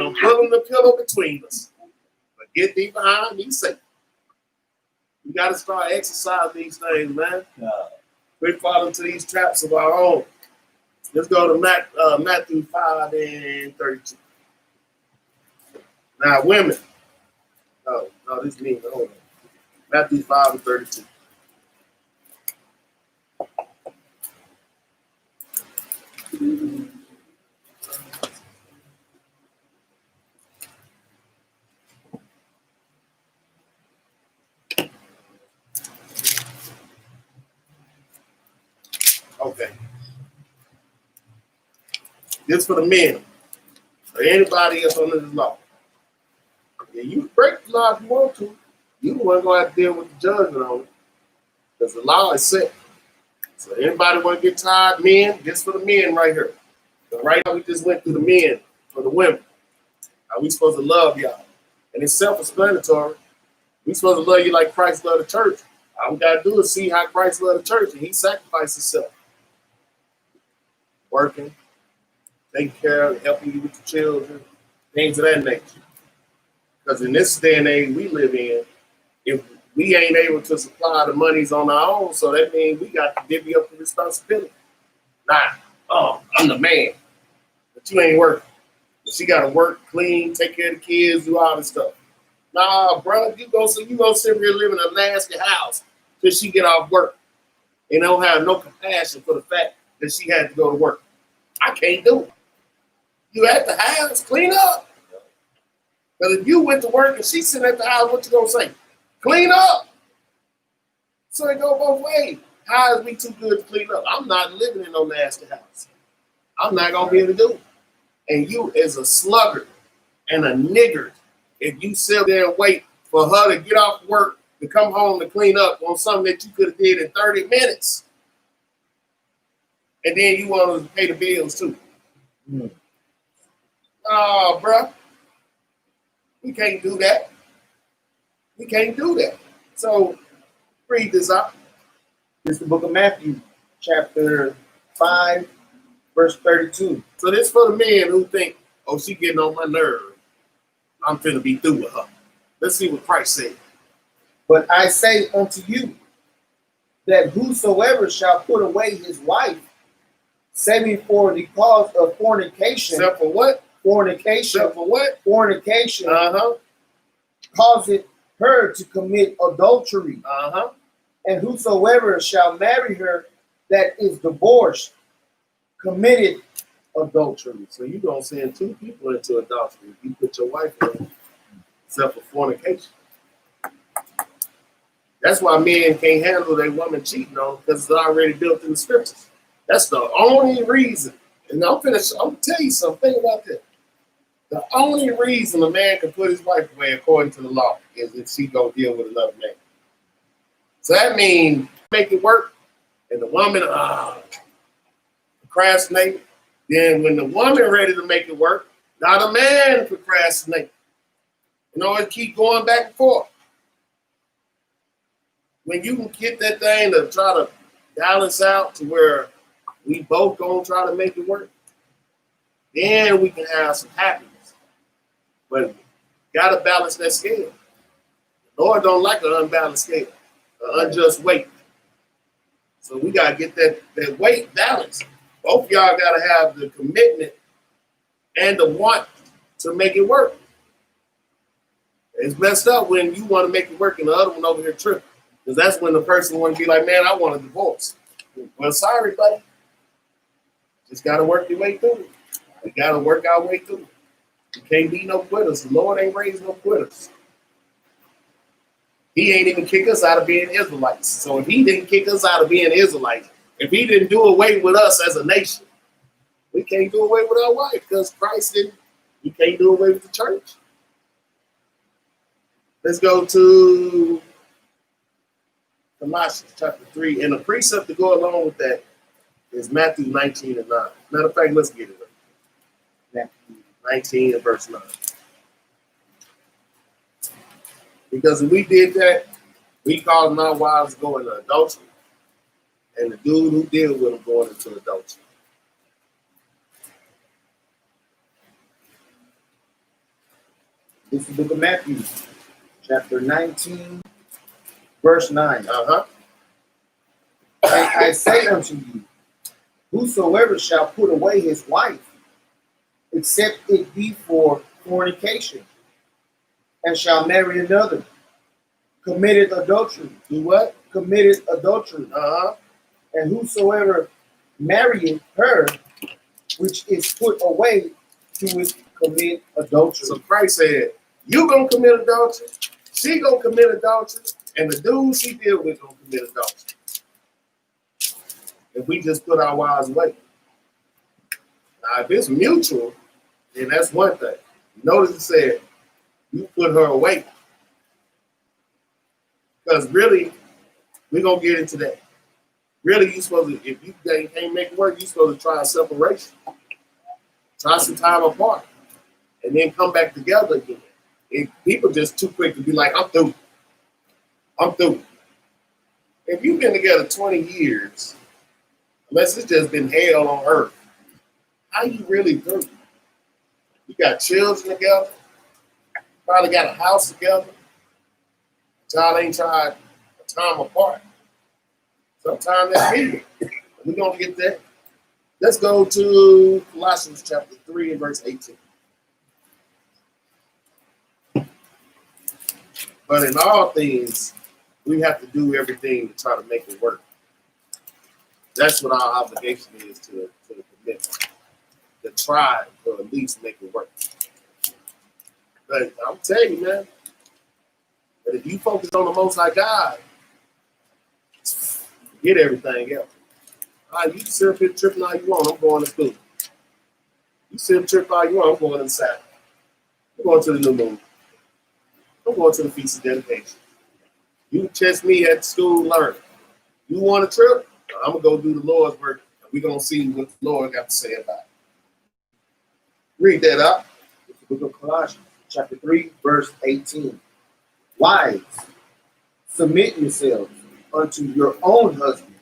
I'm putting the pillow between us. But get deep behind me, Satan. We got to start exercising these things, man. Quit falling to these traps of our own. Let's go to Matthew 5 and 32. Now, women. No, this is me. Hold on. Matthew 5 and 32. Okay. This for the men. Or anybody else under the law. Yeah, you break the law if you want to. You the one going to have to deal with the judgment on it. Because the law is set. So anybody want to get tired, men, this for the men right here. So right now we just went through the men for the women. How we supposed to love y'all. And it's self-explanatory. We supposed to love you like Christ loved the church. All we got to do is see how Christ loved the church, and he sacrificed himself. Working, taking care of, helping you with the children, things of that nature. Because in this day and age we live in, if we ain't able to supply the monies on our own, so that means we got to divvy up the responsibility. I'm the man, but you ain't working. But she got to work, clean, take care of the kids, do all this stuff. Nah, bro, you gonna sit here living in a nasty house till she get off work and don't have no compassion for the fact that she had to go to work. I can't do it. You at the house, clean up. Because if you went to work and she's sitting at the house, what you gonna say? Clean up. So it go both ways. How is we too good to clean up? I'm not living in no nasty house. I'm not gonna be able to do it. And you as a sluggard and a niggard, if you sit there and wait for her to get off work to come home to clean up on something that you could have did in 30 minutes, and then you want to pay the bills too. Oh, bro. We can't do that. We can't do that. So read this out. This is the book of Matthew, chapter 5, verse 32. So this for the men who think, oh, she getting on my nerve. I'm finna be through with her. Let's see what Christ said. But I say unto you, that whosoever shall put away his wife, saving for the cause of fornication. Except for what? Fornication. Except for what? Fornication. Uh-huh. Causeth her to commit adultery. Uh-huh. And whosoever shall marry her that is divorced, committed adultery. So you gonna send two people into adultery if you put your wife in, except for fornication. That's why men can't handle their woman cheating on because it's already built in the scriptures. That's the only reason. And I'm gonna tell you something about that. The only reason a man can put his wife away according to the law is if she go deal with another man. So that means make it work, and the woman procrastinate. Then when the woman ready to make it work, now the man procrastinate. You know, it keep going back and forth. When you can get that thing to try to balance out to where we both gonna try to make it work, then we can have some happiness. But gotta balance that scale. The Lord don't like an unbalanced scale, an unjust weight. So we gotta get that weight balanced. Both y'all gotta have the commitment and the want to make it work. It's messed up when you want to make it work and the other one over here tripping. Because that's when the person want to be like, man, I want a divorce. Well, sorry, buddy. Just got to work your way through it. We got to work our way through it. You can't be no quitters. The Lord ain't raised no quitters. He ain't even kick us out of being Israelites. So if he didn't kick us out of being Israelites, if he didn't do away with us as a nation, we can't do away with our wife because Christ didn't. He can't do away with the church. Let's go to Colossians chapter 3. And the precept to go along with that is Matthew 19 and 9. Matter of fact, let's get it. Matthew 19 and verse 9. Because if we did that, we causing our wives go into adultery. And the dude who deal with them going into adultery. This is the book of Matthew, chapter 19, verse 9. I say unto you, whosoever shall put away his wife, except it be for fornication, and shall marry another, committed adultery. Do what? Committed adultery. And whosoever marrieth her, which is put away, to it commit adultery. So Christ said, you gonna commit adultery, she gonna commit adultery, and the dude she deal with gonna commit adultery. If we just put our wives away. Now, if it's mutual, then that's one thing. Notice it said, you put her away. Because really, we're going to get into that. Really, you supposed to, if you can't make it work, you're supposed to try a separation. Try some time apart. And then come back together again. If people just too quick to be like, I'm through. I'm through. If you've been together 20 years, unless it's just been hell on earth, how you really through? You got children together, probably got a house together. Y'all ain't tried a time apart. Sometimes that's needed. We're going to get there. Let's go to Colossians chapter 3 and verse 18. But in all things, we have to do everything to try to make it work. That's what our obligation is to the commitment. To try to at least make it work. But I'm telling you, man, that if you focus on the Most High God, get everything else. All right, you sit up here tripping all you want, I'm going to school. You sit up tripping all you want, I'm going to the Sabbath. I'm going to the new moon. I'm going to the Feast of Dedication. You test me at school, learn. You want a trip? I'm going to go do the Lord's work, and we're going to see what the Lord got to say about it. Read that up. It's the book of Colossians, chapter 3, verse 18. Wives, submit yourselves unto your own husband,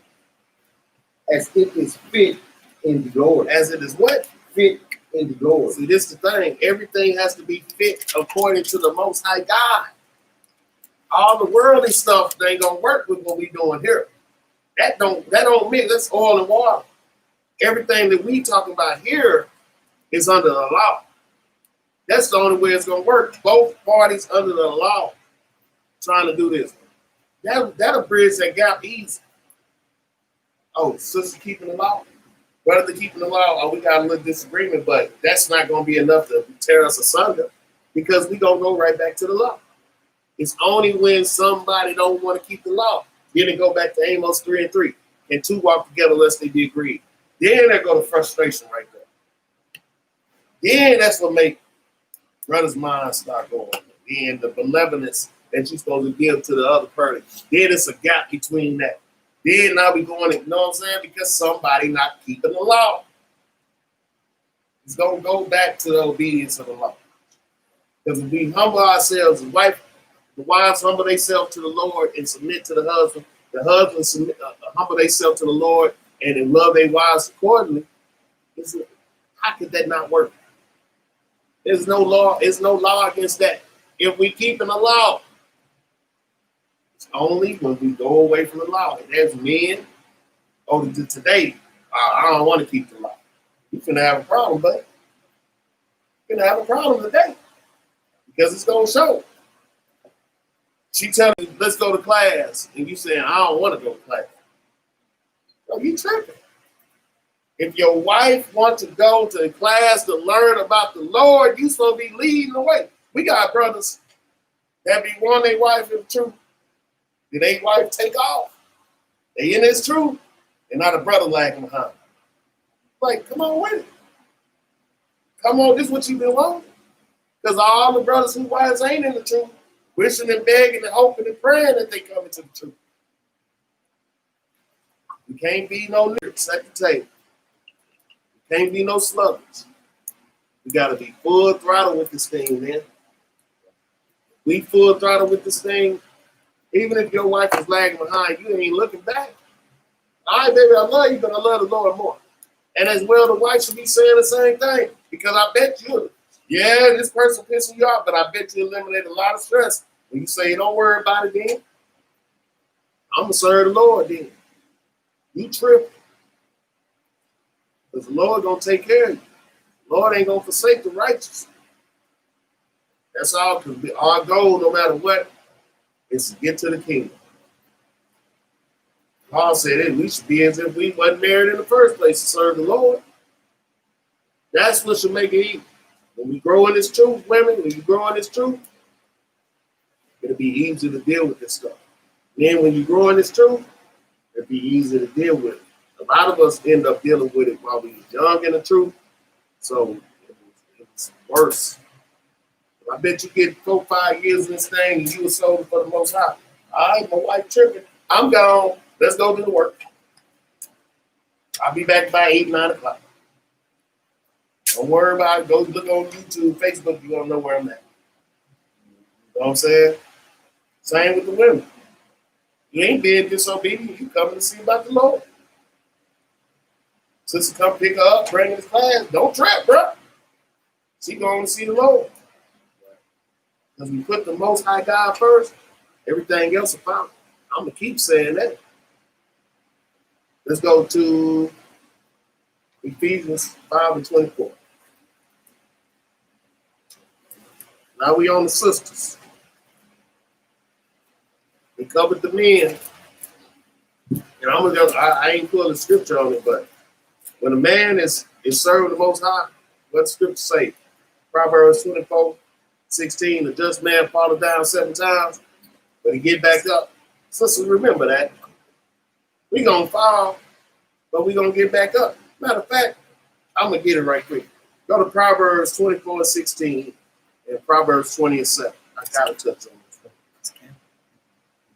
as it is fit in the Lord. As it is what? Fit in the Lord. See, this is the thing. Everything has to be fit according to the Most High God. All the worldly stuff ain't gonna work with what we doing here. That don't mix. That's oil and water. Everything that we talking about here is under the law. That's the only way it's gonna work. Both parties under the law trying to do this. That'll bridge that gap easy. Oh, sister keeping the law, brother keeping the law. Oh, we got a little disagreement, but that's not gonna be enough to tear us asunder because we gonna go right back to the law. It's only when somebody don't want to keep the law. Then it go back to Amos 3 and 3. And two walk together unless they be agreed. Then there go the frustration right there. Then that's what make brothers' minds start going. Then the benevolence that you're supposed to give to the other party. Then it's a gap between that. Then now we going, you know what I'm saying? Because somebody not keeping the law. It's going to go back to the obedience of the law. Because if we humble ourselves, the wives humble themselves to the Lord and submit to the husband. The husband humble themselves to the Lord and then love their wives accordingly. How could that not work? There's no law. There's no law against that. If we keep in the law, it's only when we go away from the law. And as men, today, I don't want to keep the law. You're going to have a problem, buddy. You're going to have a problem today because it's going to show. She telling you, let's go to class. And you saying, I don't want to go to class. So you tripping. If your wife wants to go to class to learn about the Lord, you supposed to be leading the way. We got brothers that be wanting their wife in the truth. Did their wife take off? They in this truth. And not a brother lagging behind. Like, come on with it. Come on, this is what you've been wanting. Because all the brothers whose wives ain't in the truth, wishing and begging and hoping and praying that they come into the truth. We can't be no nerds at the table. We can't be no sluggers. We got to be full throttle with this thing, man. We full throttle with this thing. Even if your wife is lagging behind, you ain't looking back. All right, baby, I love you, but I love the Lord more. And as well, the wife should be saying the same thing. Because I bet you, yeah, this person pissing you off, but I bet you eliminate a lot of stress. When you say, don't worry about it then, I'm going to serve the Lord then. You tripping. Because the Lord going to take care of you. The Lord ain't going to forsake the righteous. That's all. Our goal, no matter what, is to get to the kingdom. Paul said it, we should be as if we wasn't married in the first place to serve the Lord. That's what should make it easy. When we grow in this truth, women, when you grow in this truth, it'll be easy to deal with this stuff. Then when you grow in this truth, it'll be easy to deal with it. A lot of us end up dealing with it while we was young in the truth, so it's worse. I bet you get 4 or 5 years in this thing and you were sold for the Most High. All right, my wife tripping. I'm gone. Let's go do the work. I'll be back by 8, 9 o'clock. Don't worry about it. Go look on YouTube, Facebook. You're going to know where I'm at. You know what I'm saying? Same with the women. You ain't being disobedient. You coming to see about the Lord. Sister come pick her up, bring her to class. Don't trap, bro. She going to see the Lord. Because we put the Most High God first, everything else will follow. I'm going to keep saying that. Let's go to Ephesians 5:24. Now we on the sisters. We covered the men. And I'm gonna I ain't pulling the scripture on it, but when a man is serving the Most High, what the scripture say? Proverbs 24:16, the just man falleth down 7 times, but he get back up. Sisters, remember that. We gonna fall, but we gonna get back up. Matter of fact, I'm gonna get it right quick. Go to Proverbs 24:16 and Proverbs 20:7. I gotta touch on this.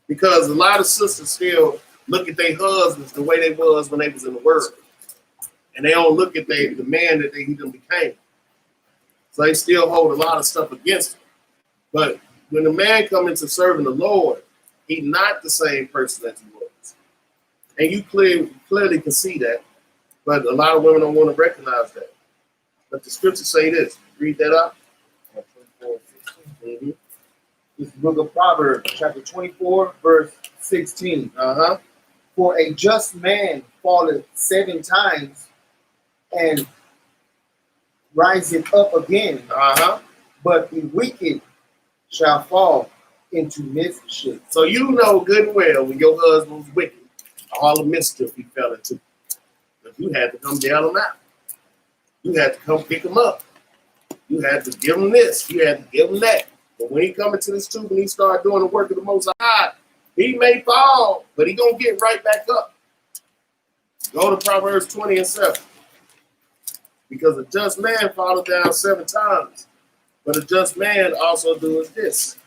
Because a lot of sisters still look at their husbands the way they was when they was in the world. And they don't look at the man that he done became. So they still hold a lot of stuff against him. But when the man come into serving the Lord, he's not the same person as he was. And you clearly can see that. But a lot of women don't want to recognize that. But the scriptures say this. Read that up. Mm-hmm. This book of Proverbs, chapter 24, verse 16. For a just man falleth 7 times and riseth up again, but the wicked shall fall into mischief. So you know good and well when your husband was wicked, all the mischief he fell into. But you had to come bail him out. You had to come pick him up. You had to give him this. You had to give him that. But when he come into this tube and he start doing the work of the Most High, he may fall, but he gonna get right back up. Go to Proverbs 20:7. Because a just man falleth down 7 times, but a just man also doeth this.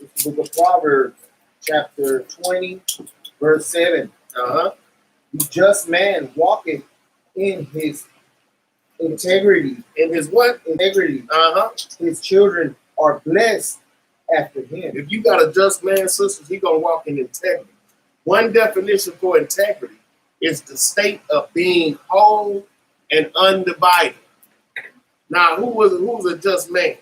This book of Proverbs, chapter 20, verse 7. The just man walketh in his integrity. In his what? Integrity. His children are blessed after him. If you got a just man, sisters, he gonna walk in integrity. One definition for integrity is the state of being whole and undivided. Now, who was a just man?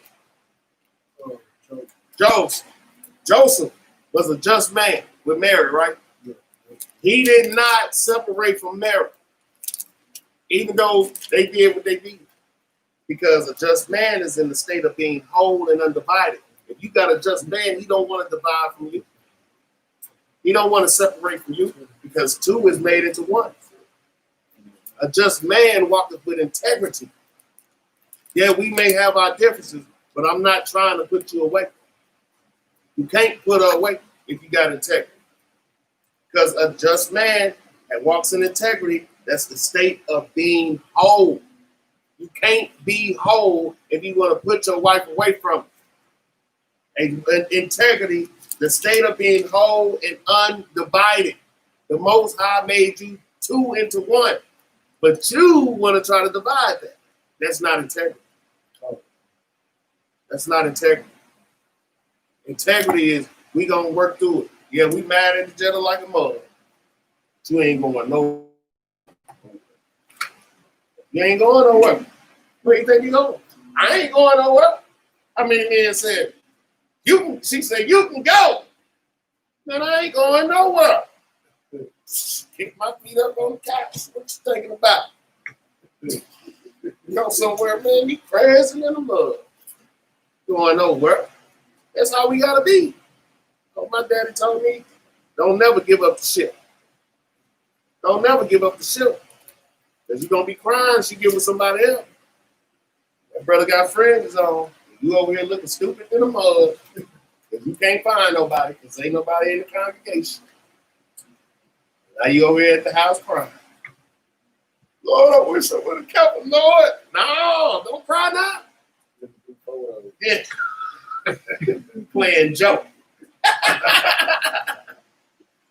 Joseph was a just man with Mary, right? He did not separate from Mary, even though they did what they did. Because a just man is in the state of being whole and undivided. If you got a just man, he don't want to divide from you. He don't want to separate from you because 2 is made into 1. A just man walketh with integrity. Yeah, we may have our differences, but I'm not trying to put you away. You can't put her away if you got integrity. Because a just man that walks in integrity, that's the state of being whole. You can't be whole if you want to put your wife away from it. And integrity, the state of being whole and undivided. The Most High made you 2 into 1. But you want to try to divide that. That's not integrity. That's not integrity. Integrity is we going to work through it. Yeah, we mad at each other like a mother. You ain't going nowhere. You ain't going nowhere. Where you think you going? I ain't going nowhere. How many men said, she said, you can go. Man, I ain't going nowhere. Kick my feet up on the couch. What you thinking about? You go somewhere, man, you crazy in the mud. Going nowhere. That's how we gotta be. Oh, my daddy told me, don't never give up the ship. Don't never give up the ship. Because you're gonna be crying, she give with somebody else. That brother got friends on. You over here looking stupid in the mud. Because you can't find nobody, because ain't nobody in the congregation. Now you over here at the house crying. Lord, I wish I would have kept him, Lord. No, don't cry now. Yeah. Playing joke.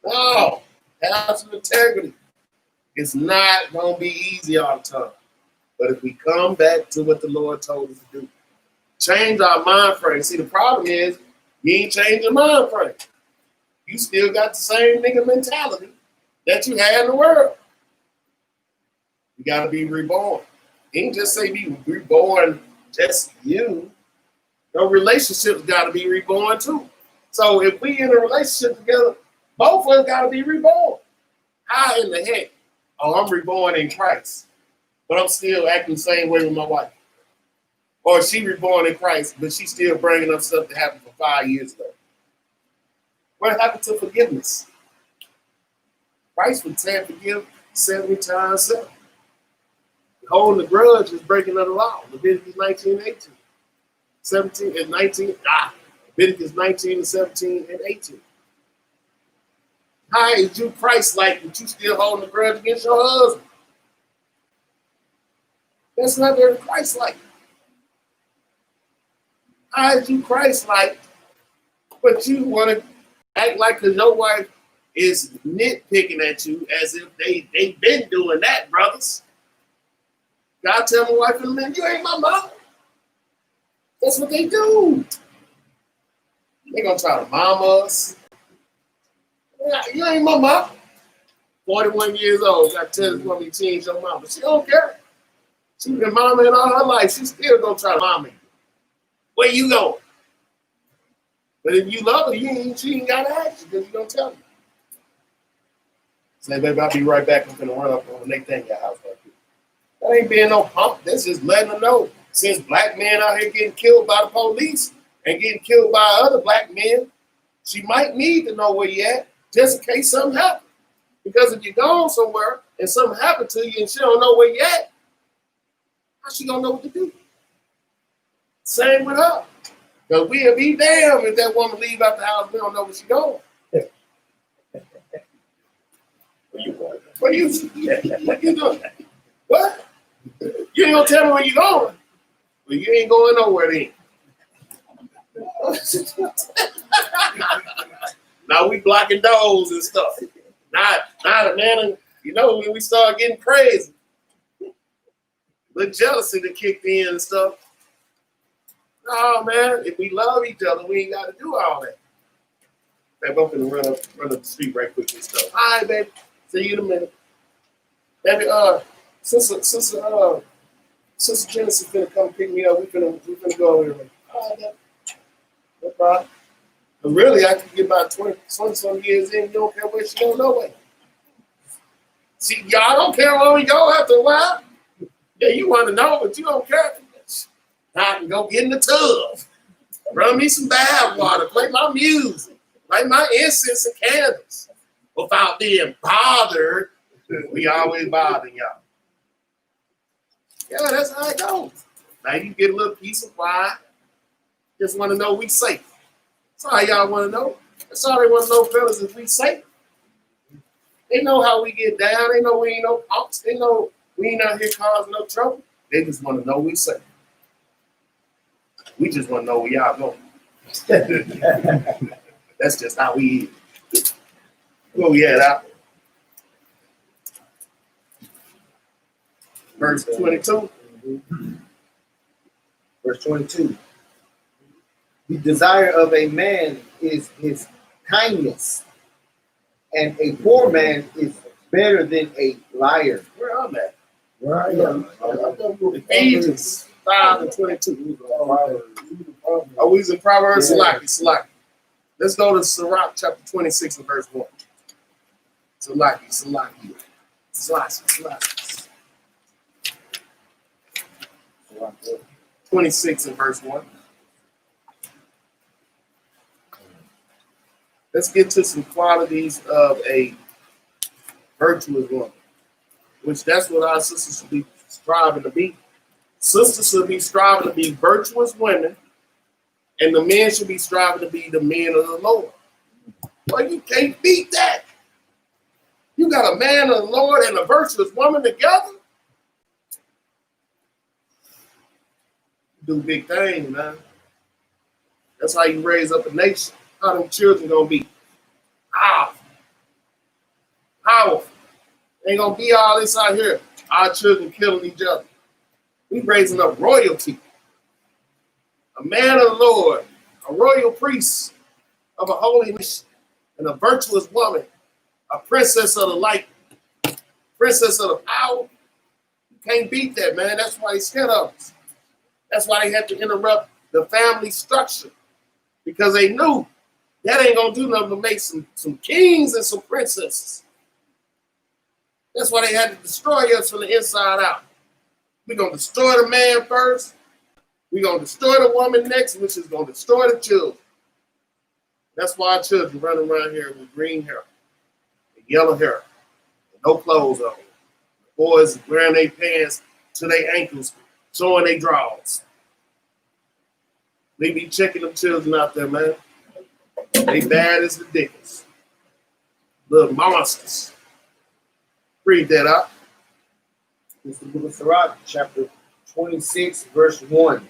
No, have some integrity. It's not going to be easy all the time. But if we come back to what the Lord told us to do, change our mind frame. See, the problem is you ain't changing your mind frame. you still got the same nigga mentality that you had in the world. You got to be reborn. He ain't just say be reborn just you. Your relationships got to be reborn too. So if we in a relationship together, both of us got to be reborn. How in the heck? Oh, I'm reborn in Christ, but I'm still acting the same way with my wife. Or she reborn in Christ, but she's still bringing up stuff that happened for 5 years ago. What happened to forgiveness? Christ would say forgive 70 times 7. Holding the grudge is breaking of the law. Leviticus 19 and 18. 17 and 19. Leviticus 19 and 17 and 18. How is you Christ-like, but you still holding the grudge against your husband? That's not very Christ-like. How is you Christ-like, but you want to act like because your wife is nitpicking at you as if they've been doing that, brothers? God tell my wife in a minute, you ain't my mother. That's what they do. They're going to try to mom us. You ain't my mom. 41 years old. Got to tell this woman she ain't your mom. But she don't care. She's been momming all her life. She's still going to try to mom me. Where you going? But if you love her, she ain't got to ask you because you don't tell me. Say, baby, I'll be right back. I'm going to run up on the next thing in your house right here. That ain't being no pump. That's just letting her know. Since black men out here getting killed by the police and getting killed by other black men, she might need to know where you at just in case something happens. Because if you're gone somewhere and something happened to you and she don't know where you at, how she gonna know what to do? Same with her. Because we'll be damned if that woman leave out the house, we don't know where she going. What you doing? What? You ain't gonna tell me where you going. Well, you ain't going nowhere then. Now we blocking doors and stuff. Not man, you know, when we start getting crazy. The jealousy that kicked in and stuff. No, man, if we love each other, we ain't got to do all that. Baby, I'm gonna run up the street right quick and stuff. All right, baby. See you in a minute. Baby, Sister Genesis finna come pick me up. We finna go over there. All right, no problem. But really, I can get about 20 some years in. You don't care where she go, no way. See, y'all don't care where we go after a while. Yeah, you want to know, but you don't care. I can go get in the tub, run me some bath water, play my music, light my incense and candles without being bothered. We always bother y'all. Yeah, that's how it goes. Now you get a little piece of wine. Just want to know we safe. That's all y'all want to know. That's all they want to know, fellas, is we safe. They know how we get down. They know we ain't no punks. They know we ain't out here causing no trouble. They just want to know we safe. We just want to know where y'all going. That's just how we is. Where we at out? Verse 22. Verse 22. The desire of a man is his kindness, and a poor man is better than a liar. Where I'm at? Where are you? Ephesians 5 and 22. Oh, we was in Proverbs. Salaki. Let's go to Sirach chapter 26 and verse 1. Salaki. 26 and verse 1. Let's get to some qualities of a virtuous woman, which that's what our sisters should be striving to be. Sisters should be striving to be virtuous women, and the men should be striving to be the men of the Lord. Well, you can't beat that. You got a man of the Lord and a virtuous woman together. Do big things, man. That's how you raise up a nation. How them children gonna be powerful. Ain't gonna be all this out here. Our children killing each other. We raising up royalty. A man of the Lord, a royal priest of a holy nation. And a virtuous woman, a princess of the light, princess of the power, you can't beat that, man. That's why they scared of us. That's why they had to interrupt the family structure, because they knew that ain't gonna do nothing but make some kings and some princesses. That's why they had to destroy us from the inside out. We're gonna destroy the man first. We're gonna destroy the woman next, which is gonna destroy the children. That's why our children running around here with green hair, and yellow hair, and no clothes on. The boys wearing their pants to their ankles, showing their drawers. They be checking them children out there, man. They bad as the dickens. Little monsters. Read that out. It's the book of Sirach, chapter 26, verse 1.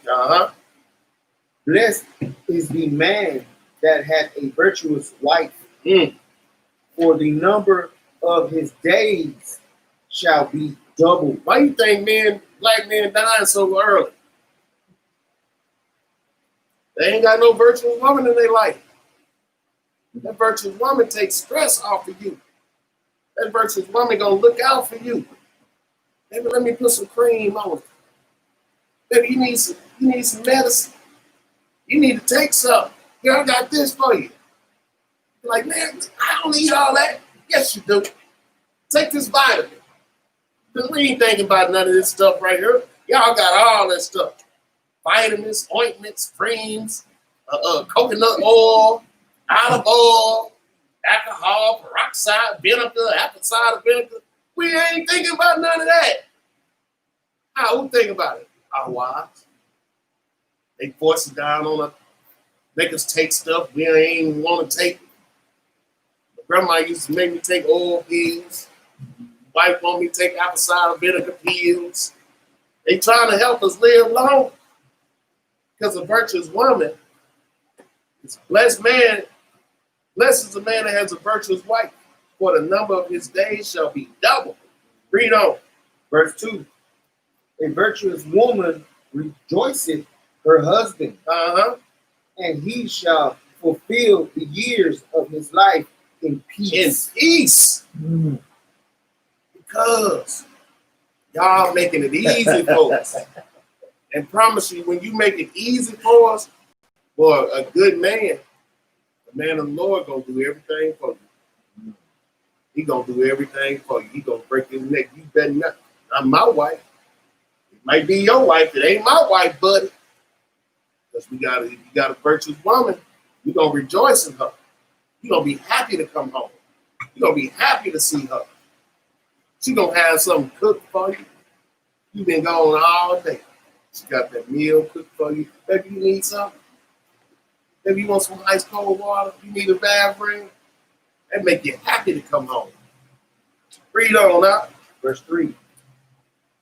Blessed is the man that hath a virtuous wife, for the number of his days shall be doubled. Why you think black men dying so early? They ain't got no virtuous woman in their life. That virtuous woman takes stress off of you. That virtuous woman gonna look out for you. Maybe let me put some cream on it. Maybe you need some medicine. You need to take some. Here, I got this for you. You're like, man, I don't need all that. Yes, you do. Take this vitamin. Because we ain't thinking about none of this stuff right here. Y'all got all that stuff. Vitamins, ointments, creams, coconut oil, olive oil, alcohol, peroxide, vinegar, apple cider vinegar. We ain't thinking about none of that. Who think about it? Our wives. They force it down on us, make us take stuff we ain't even want to take. My grandma used to make me take oil pills. Wife want me to take apple cider vinegar pills. They trying to help us live long. Because a virtuous woman is a blessed man. Blessed is the man that has a virtuous wife, for the number of his days shall be double. Read on. Verse 2. A virtuous woman rejoiceth her husband, and he shall fulfill the years of his life in peace. In peace. Because y'all making it easy for us. And promise you, when you make it easy for us, for a good man, the man of the Lord gonna do everything for you. He gonna do everything for you. He gonna break his neck. You better not. I'm my wife. It might be your wife. It ain't my wife, buddy. Because you got a virtuous woman. You're gonna rejoice in her. You're gonna be happy to come home. You're gonna be happy to see her. She gonna have something cooked for you. You've been gone all day. She got that meal cooked for you. Maybe you need something. Maybe you want some ice cold water. You need a bathroom. That make you happy to come home. Read on now. Verse 3.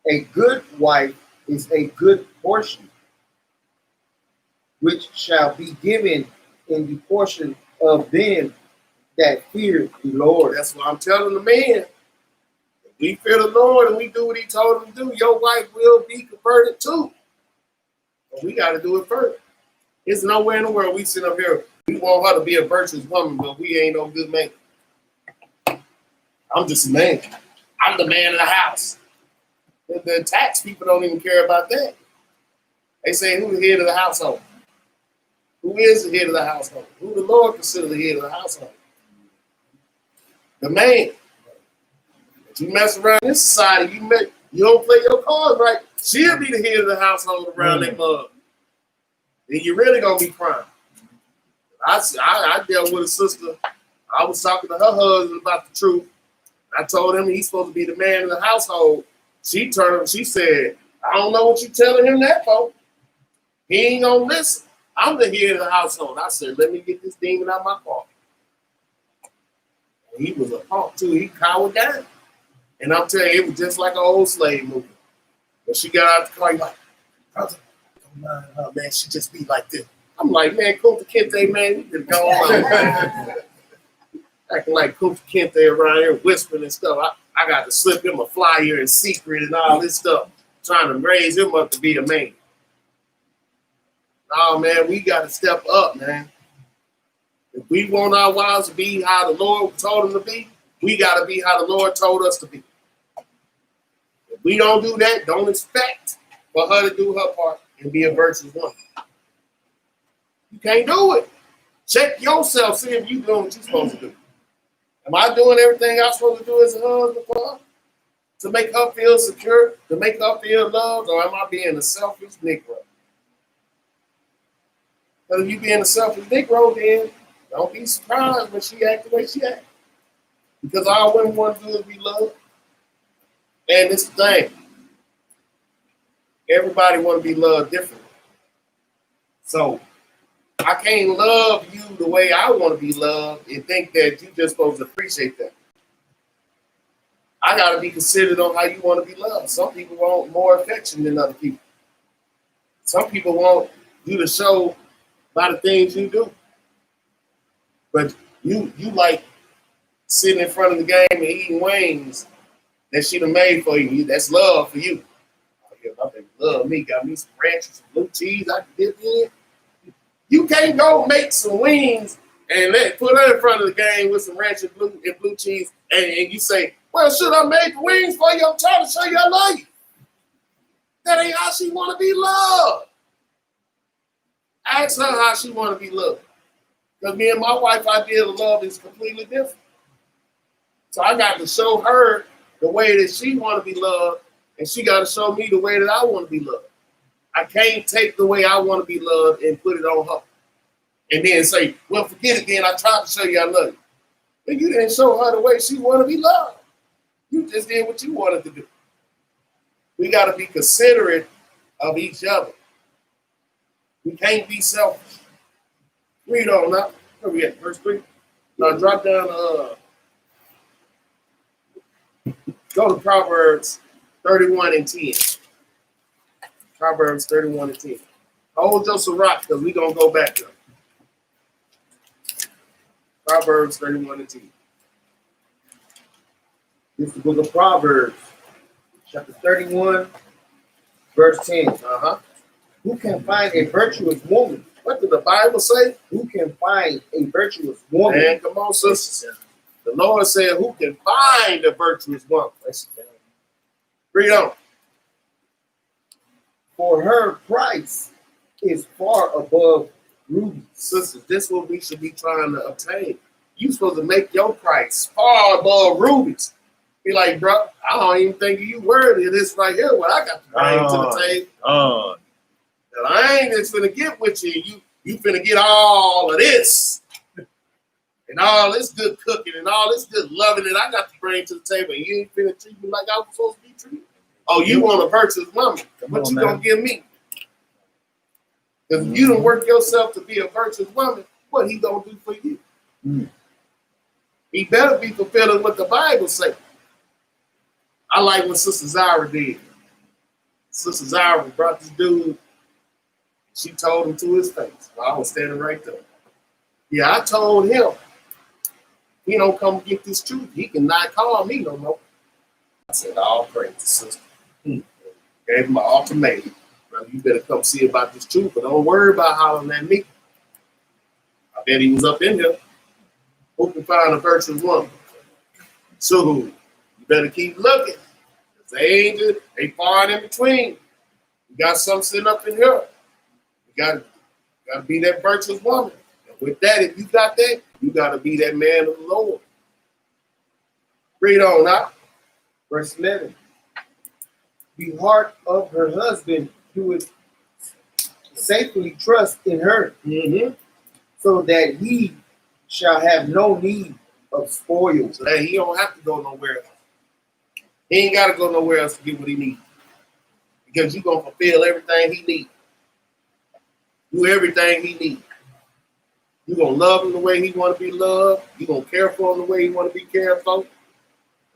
A good wife is a good portion, which shall be given in the portion of them that fear the Lord. That's what I'm telling the men. If we fear the Lord and we do what he told us to do, your wife will be converted too. But we got to do it first. There's nowhere in the world we sit up here, we want her to be a virtuous woman, but we ain't no good man. I'm just a man. I'm the man of the house. The tax people don't even care about that. They say, who the head of the household? Who is the head of the household? Who the Lord considers the head of the household? The man. If you mess around in this society, you don't play your cards right, she'll be the head of the household around that mug. Then you're really going to be crying. I dealt with a sister. I was talking to her husband about the truth. I told him he's supposed to be the man of the household. She turned and she said, I don't know what you're telling him that for. He ain't going to listen. I'm the head of the household. I said, let me get this demon out of my car. And he was a punk too. He cowered down. And I'm telling you, it was just like an old slave movie. When she got out the car, he's like, brother, don't mind her, man. She just be like this. I'm like, man, Kunta Kinte, man, you can go on. Acting like Kunta Kinte around here whispering and stuff. I got to slip him a flyer in secret and all this stuff, trying to raise him up to be a man. Oh, man, we got to step up, man. If we want our wives to be how the Lord told them to be, we got to be how the Lord told us to be. If we don't do that, don't expect for her to do her part and be a virtuous woman. You can't do it. Check yourself, see if you're doing what you're supposed to do. Am I doing everything I'm supposed to do as a husband for her? To make her feel secure, to make her feel loved, or am I being a selfish Negro? But if you being a selfish Negro, then don't be surprised when she act the way she act. Because all women want to do is be loved. And it's the thing. Everybody want to be loved differently. So I can't love you the way I want to be loved and think that you're just supposed to appreciate that. I got to be considered on how you want to be loved. Some people want more affection than other people. Some people want you to show by the things you do. But you like sitting in front of the game and eating wings that she done made for you. That's love for you. Oh, yeah, my baby love me. Got me some ranches, some blue cheese I can dip in. You can't go make some wings and put her in front of the game with some ranch and blue cheese and you say, well, should I make the wings for you? I'm trying to show you I love you. That ain't how she want to be loved. Ask her how she want to be loved. Because me and my wife idea of love is completely different. So I got to show her the way that she want to be loved, and she got to show me the way that I want to be loved. I can't take the way I want to be loved and put it on her. And then say, well, forget it then. I tried to show you I love you. But you didn't show her the way she want to be loved. You just did what you wanted to do. We got to be considerate of each other. We can't be selfish. Read on now. Where we at? Verse 3. Now drop down. Go to Proverbs 31 and 10. Proverbs 31 and 10. Hold Joseph Rock because we're going to go back there. Proverbs 31 and 10. This is the book of Proverbs, chapter 31, verse 10. Who can find a virtuous woman? What did the Bible say? Who can find a virtuous woman? Man, come on, sisters. The Lord said, who can find a virtuous woman? Read on. For her price is far above rubies. Sisters, this is what we should be trying to obtain. You're supposed to make your price far above rubies. Be like, bro, I don't even think you worthy of this right here. What I got to bring to the table. And I ain't just finna get with you. You finna get all of this. And all this good cooking and all this good loving that I got to bring to the table. And you ain't finna treat me like I was supposed to be treated. Oh, you want a virtuous woman. What you gonna give me? Because if you don't work yourself to be a virtuous woman, what he gonna do for you? He better be fulfilling what the Bible says. I like what Sister Zara did. Sister Zara brought this dude. She told him to his face. I was standing right there. Yeah, I told him, he don't come get this truth. He cannot call me no more. I said, all praise to sister. Gave him an ultimatum. Brother, you better come see about this truth, but don't worry about hollering at me. I bet he was up in here. Who can find a virtuous woman? So you better keep looking. They far in between. You got some sitting up in here. You got to be that virtuous woman. And with that, if you got that, you got to be that man of the Lord. Read on now. Verse 11. The heart of her husband who is safely trust in her, so that he shall have no need of spoils. So that he don't have to go nowhere else. He ain't got to go nowhere else to get what he needs. Because you're going to fulfill everything he needs. Do everything he needs. You're going to love him the way he want to be loved. You're going to care for him the way he want to be cared for.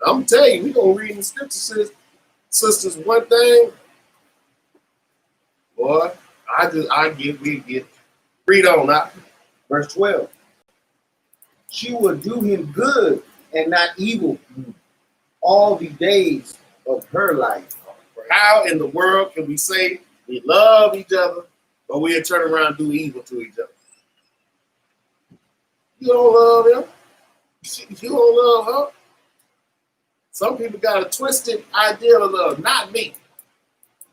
I'm going to tell you, we're going to read in the scripture, sisters, one thing. Boy, we get. Read on now. Verse 12. She will do him good and not evil all the days of her life. How in the world can we say we love each other, but we'll turn around and do evil to each other? You don't love him. You don't love her. Some people got a twisted idea of love. Not me.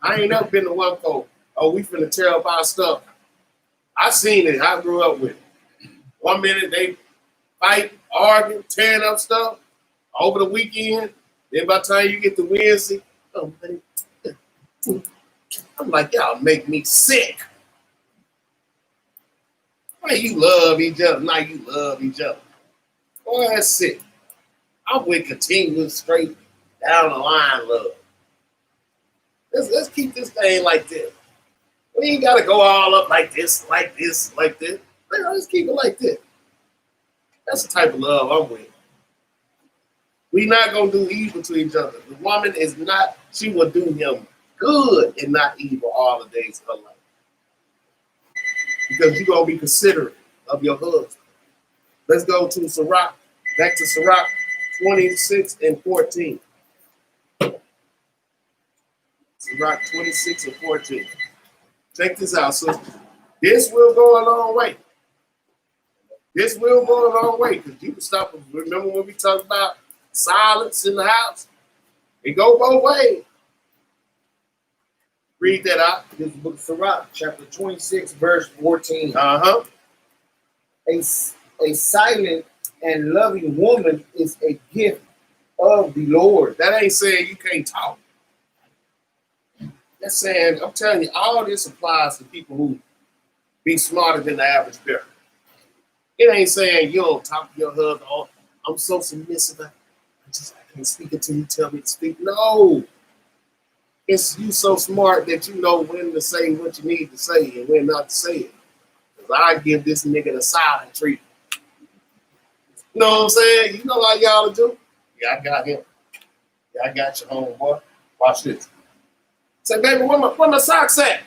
I ain't never been the one for, oh, we finna tear up our stuff. I seen it. I grew up with it. 1 minute they fight, argue, tearing up stuff over the weekend. Then by the time you get to Wednesday, oh, man, I'm like, y'all make me sick. Why you love each other? Now you love each other. Boy, that's sick. I'm with continuous straight down the line love. Let's keep this thing like this. We ain't gotta go all up like this, like this, like this. Let's keep it like this. That's the type of love I'm with. We not gonna do evil to each other. The woman is not, she will do him good and not evil all the days of her life. Because you're gonna be considerate of your husband. Let's go to Sirach, back to Sirach 26 and 14. Sirach 26 and 14. Check this out, sister. This will go a long way. This will go a long way, because you can stop and remember when we talked about silence in the house? It go both ways. Read that out. This is the book of Sirach, chapter 26, verse 14. Uh-huh. A silent and loving woman is a gift of the Lord. That ain't saying you can't talk. That's saying, I'm telling you, all this applies to people who be smarter than the average parent. It ain't saying you don't talk to your husband. Oh, I'm so submissive. I can't speak until you tell me to speak. No. It's you so smart that you know when to say what you need to say and when not to say it. Because I give this nigga the silent treatment. You know what I'm saying? You know how y'all do? Yeah, I got him. Yeah, I got your homeboy. Watch this. Say, baby, where my socks at?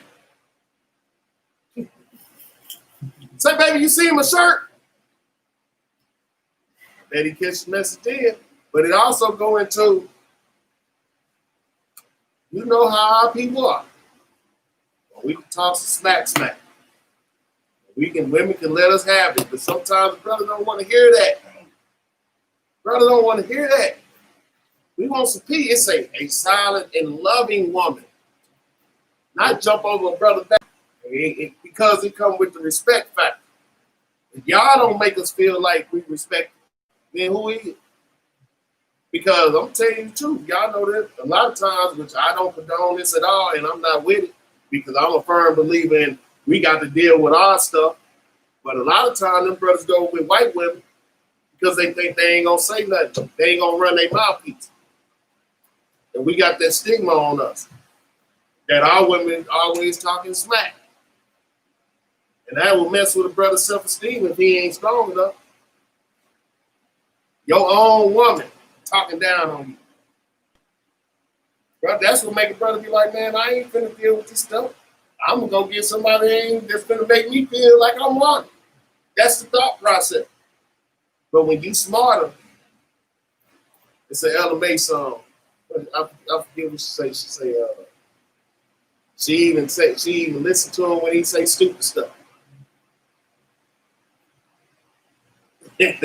Say, baby, you see my shirt? Then he catch the message in. But it also go into, you know how our people are. We can talk some smack. Women can let us have it, but sometimes brother don't want to hear that. Brother don't want to hear that. We want some peace. It's a silent and loving woman. Not jump over a brother back. Because it comes with the respect factor. If y'all don't make us feel like we respect, then who is it? Because I'm telling you the truth, y'all know that a lot of times, which I don't condone this at all, and I'm not with it, because I'm a firm believer in we got to deal with our stuff. But a lot of times, them brothers go with white women because they think they ain't gonna say nothing. They ain't gonna run their mouthpiece. And we got that stigma on us that our women always talking smack. And that will mess with a brother's self-esteem if he ain't strong enough. Your own woman talking down on you. Bro, that's what make a brother be like, man, I ain't finna deal with this stuff. I'm gonna go get somebody that's gonna make me feel like I'm wanted. That's the thought process. But when you smarter, it's an LMA song. I forget what she say. She even listened to him when he say stupid stuff. She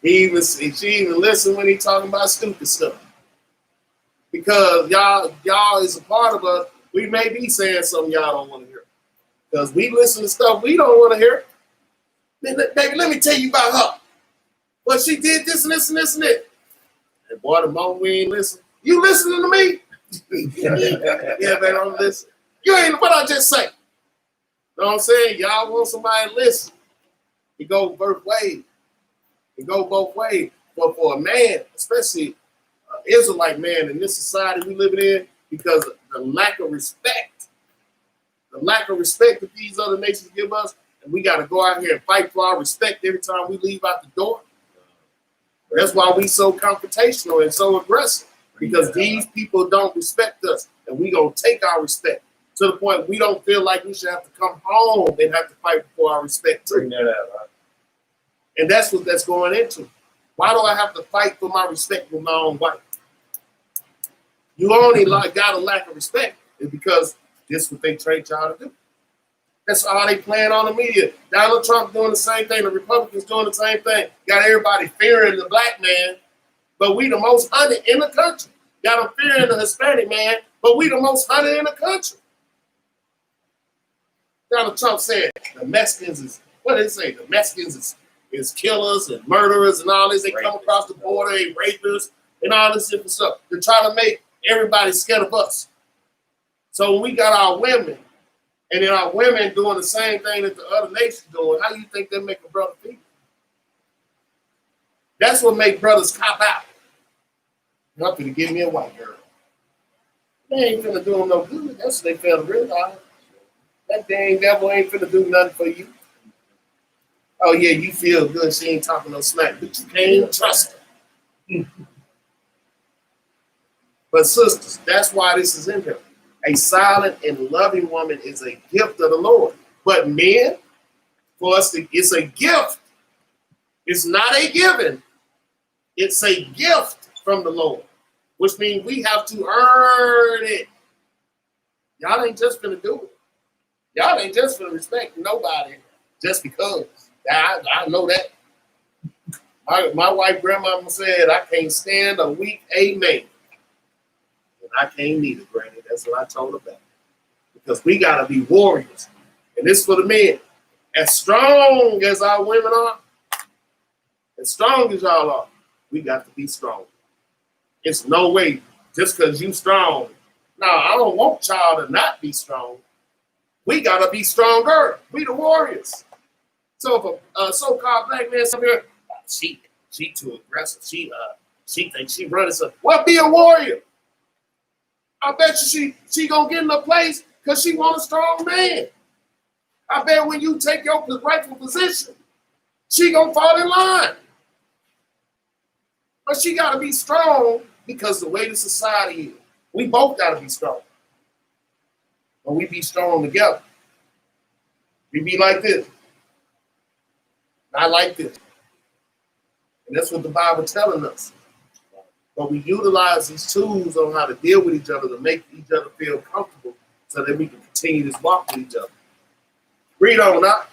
even listened when he talking about stupid stuff. Because y'all is a part of us. We may be saying something y'all don't want to hear. Because we listen to stuff we don't want to hear. Baby, let me tell you about her. Well, she did this and this and this and this. And boy, the moment we ain't listen. You listening to me? Yeah, baby, I'm listening. You ain't what I just say. You know what I'm saying? Y'all want somebody to listen. It goes both ways. It goes both ways. But for a man, especially an Israelite man in this society we live in, because of the lack of respect that these other nations give us, and we got to go out here and fight for our respect every time we leave out the door. That's why we so confrontational and so aggressive, because these people don't respect us, and we gonna take our respect to the point we don't feel like we should have to come home and have to fight for our respect too. Bring that out, right? And that's what that's going into. Why do I have to fight for my respect with my own wife? You only got a lack of respect is because this is what they train y'all to do. That's how they playing on the media. Donald Trump doing the same thing. The Republicans doing the same thing. Got everybody fearing the black man, but we the most hunted in the country. Got them fearing the Hispanic man, but we the most hunted in the country. Donald Trump said the Mexicans is, what did he say? The Mexicans is killers and murderers and all this. They come across the border, they rapists and all this different stuff. They're trying to make everybody scared of us. So when we got our women, and then our women doing the same thing that the other nations doing, how do you think they make a brother feel? That's what make brothers cop out. You're not going to give me a white girl. They ain't finna do them no good. That's what they fail to realize. That dang devil ain't finna do nothing for you. Oh yeah, you feel good. She ain't talking no smack, but you can't even trust her. But sisters, that's why this is in here. A silent and loving woman is a gift of the Lord. But men, for us to, it's a gift. It's not a given. It's a gift from the Lord, which means we have to earn it. Y'all ain't just gonna do it. Y'all ain't just gonna respect nobody just because. I know that. My wife grandmama said, I can't stand a weak amen. And I can't neither, Granny. That's what I told her about. Because we gotta be warriors. And this for the men. As strong as our women are, as strong as y'all are, we got to be strong. It's no way just because you strong. No, I don't want y'all to not be strong. We gotta be stronger. We the warriors. So if a so-called black man up here, she too aggressive. She thinks she running something. Well, be a warrior. I bet you she gonna get in a place because she want a strong man. I bet when you take your rightful position, she gonna fall in line. But she gotta be strong because the way the society is. We both gotta be strong. But we be strong together. We be like this. Not like this. And that's what the Bible telling us. But we utilize these tools on how to deal with each other to make each other feel comfortable so that we can continue this walk with each other. Read on now.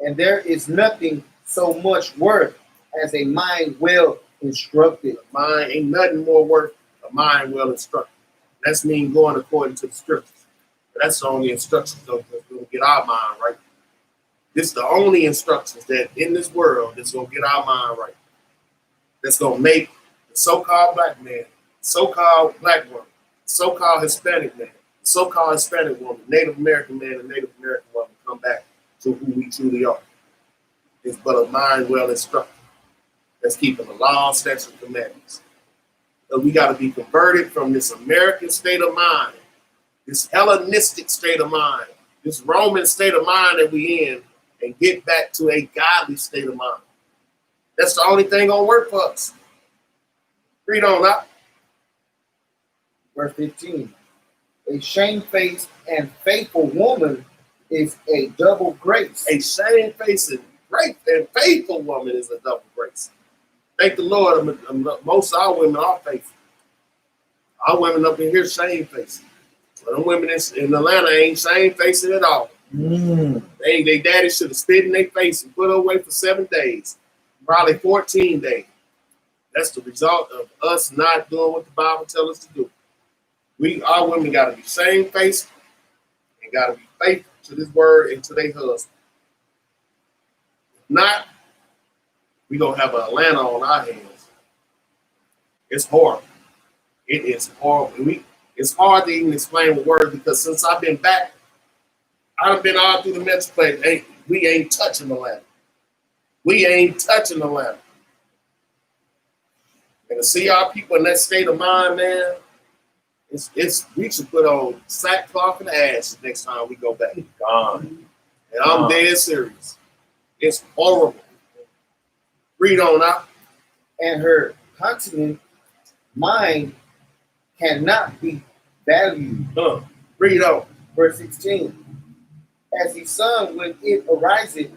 And there is nothing so much worth as a mind well instructed. A mind ain't nothing more worth a mind well instructed. That's mean going according to the scriptures. But that's the only instructions that's going to get our mind right. This is the only instructions that in this world that's going to get our mind right. That's going to make the so-called black man, so-called black woman, so-called Hispanic man, so-called Hispanic woman, Native American man, and Native American woman come back to who we truly are. It's but a mind well instructed. That's keeping the law, statutes, and commandments. So we got to be converted from this American state of mind, this Hellenistic state of mind, this Roman state of mind that we in, and get back to a godly state of mind. That's the only thing gonna work for us. Read on that. Verse 15. A shamefaced and faithful woman is a double grace. A shamefaced and great and faithful woman is a double grace. Thank the Lord, most of our women are faithful. Our women up in here shamefaced. But them women in Atlanta ain't shamefaced at all. They daddy should have spit in their face and put her away for 7 days. Probably 14 days. That's the result of us not doing what the Bible tells us to do. Our women got to be shamefaced and got to be faithful to this word and to their husband. If not, we're going to have Atlanta on our hands. It's horrible. It is horrible. It's hard to even explain with words because since I've been back, I've been all through the Metroplex. We ain't touching Atlanta. We ain't touching Atlanta. And to see our people in that state of mind, man, we should put on sackcloth and ashes next time we go back. Gone. And I'm dead serious. It's horrible. Read on now. And her continent mind cannot be valued. Read on. Verse 16. As the sun when it ariseth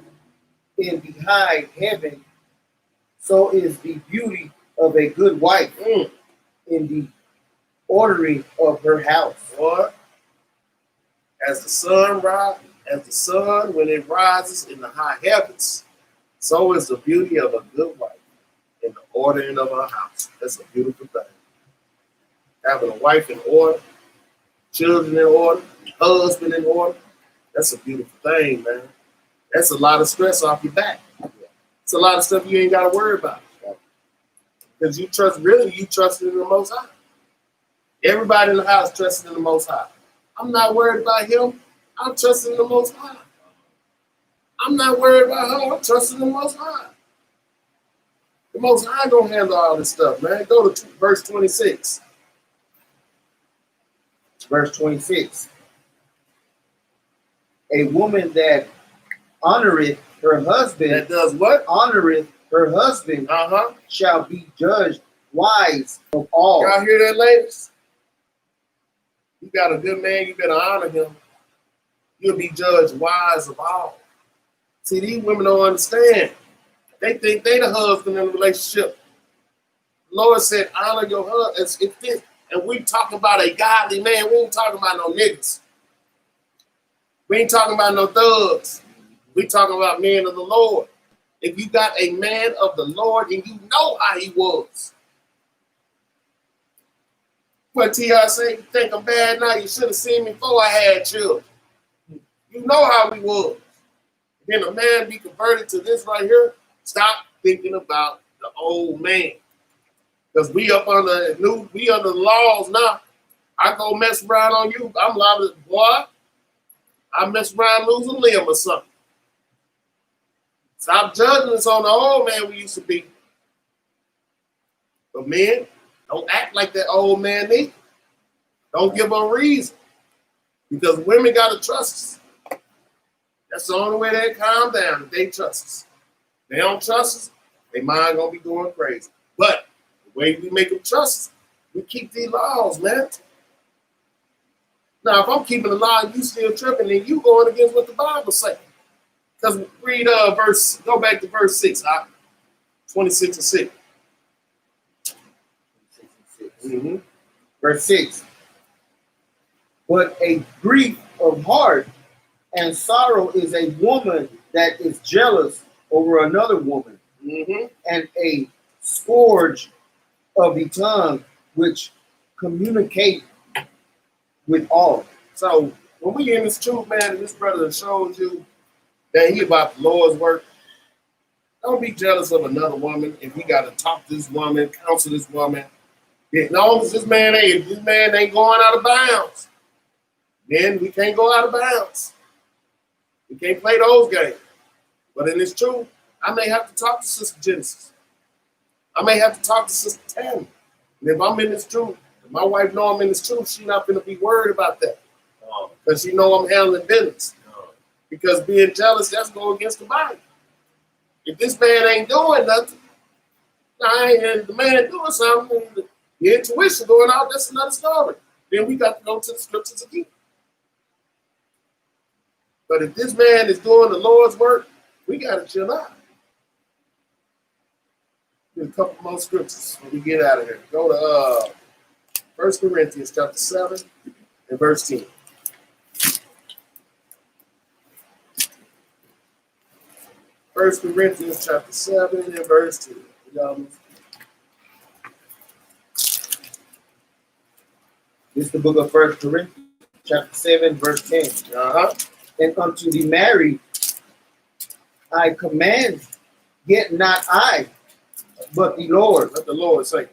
in the high heaven, so is the beauty of a good wife in the ordering of her house. What? As the sun when it rises in the high heavens, so is the beauty of a good wife in the ordering of her house. That's a beautiful thing. Having a wife in order, children in order, husband in order. That's a beautiful thing, man. That's a lot of stress off your back. It's a lot of stuff you ain't got to worry about. Because you trust in the Most High. Everybody in the house trusts in the Most High. I'm not worried about him. I'm trusting the Most High. I'm not worried about her. I'm trusting the Most High. The Most High gonna handle all this stuff, man. Go to verse 26. Verse 26. A woman that honoreth her husband. That does what? Honoreth her husband. Shall be judged wise of all. Y'all hear that, ladies? You got a good man, you better honor him. You'll be judged wise of all. See, these women don't understand. They think they the husband in the relationship. The Lord said, honor your husband. And we talk about a godly man. We ain't talking about no niggas. We ain't talking about no thugs. We talking about men of the Lord. If you got a man of the Lord and you know how he was. What T.I. say? You think I'm bad now? You should have seen me before I had children. You know how he was. Then a man be converted to this right here. Stop thinking about the old man. Because we under the laws now. I go mess around on you. I'm liable to, boy, I mess around, lose a limb or something. Stop judging us on the old man we used to be. But men, don't act like that old man neither. Don't give a reason. Because women got to trust us. That's the only way they calm down, if they trust us. If they don't trust us, their mind going to be going crazy. But the way we make them trust us, we keep these laws, man. Now, if I'm keeping the law and you still tripping, then you going against what the Bible says. Because read go back to verse 6, 26 and 6. 26 and 6. Verse 6. But a grief of heart and sorrow is a woman that is jealous over another woman, and a scourge of the tongue which communicate with all. So when we in this truth, man, and this brother shows you that he about the Lord's work, don't be jealous of another woman if you got to talk to this woman, counsel this woman. As long as this man ain't going out of bounds, then we can't go out of bounds. We can't play those games. But in this truth, I may have to talk to Sister Genesis. I may have to talk to Sister Tammy. And if I'm in this truth, if my wife know I'm in this truth, she's not going to be worried about that. Because she know I'm handling business. Because being jealous, that's going against the Bible. If this man ain't doing nothing, and the man doing something, the intuition going out, that's another story. Then we got to go to the scriptures again. But if this man is doing the Lord's work, we got to chill out. Get a couple more scriptures when we get out of here. Go to 1 Corinthians chapter 7 and verse 10. 1 Corinthians chapter 7 and verse 10. This is the book of 1 Corinthians, chapter 7, verse 10. And unto the married I command, yet not I, but the Lord. Let the Lord say.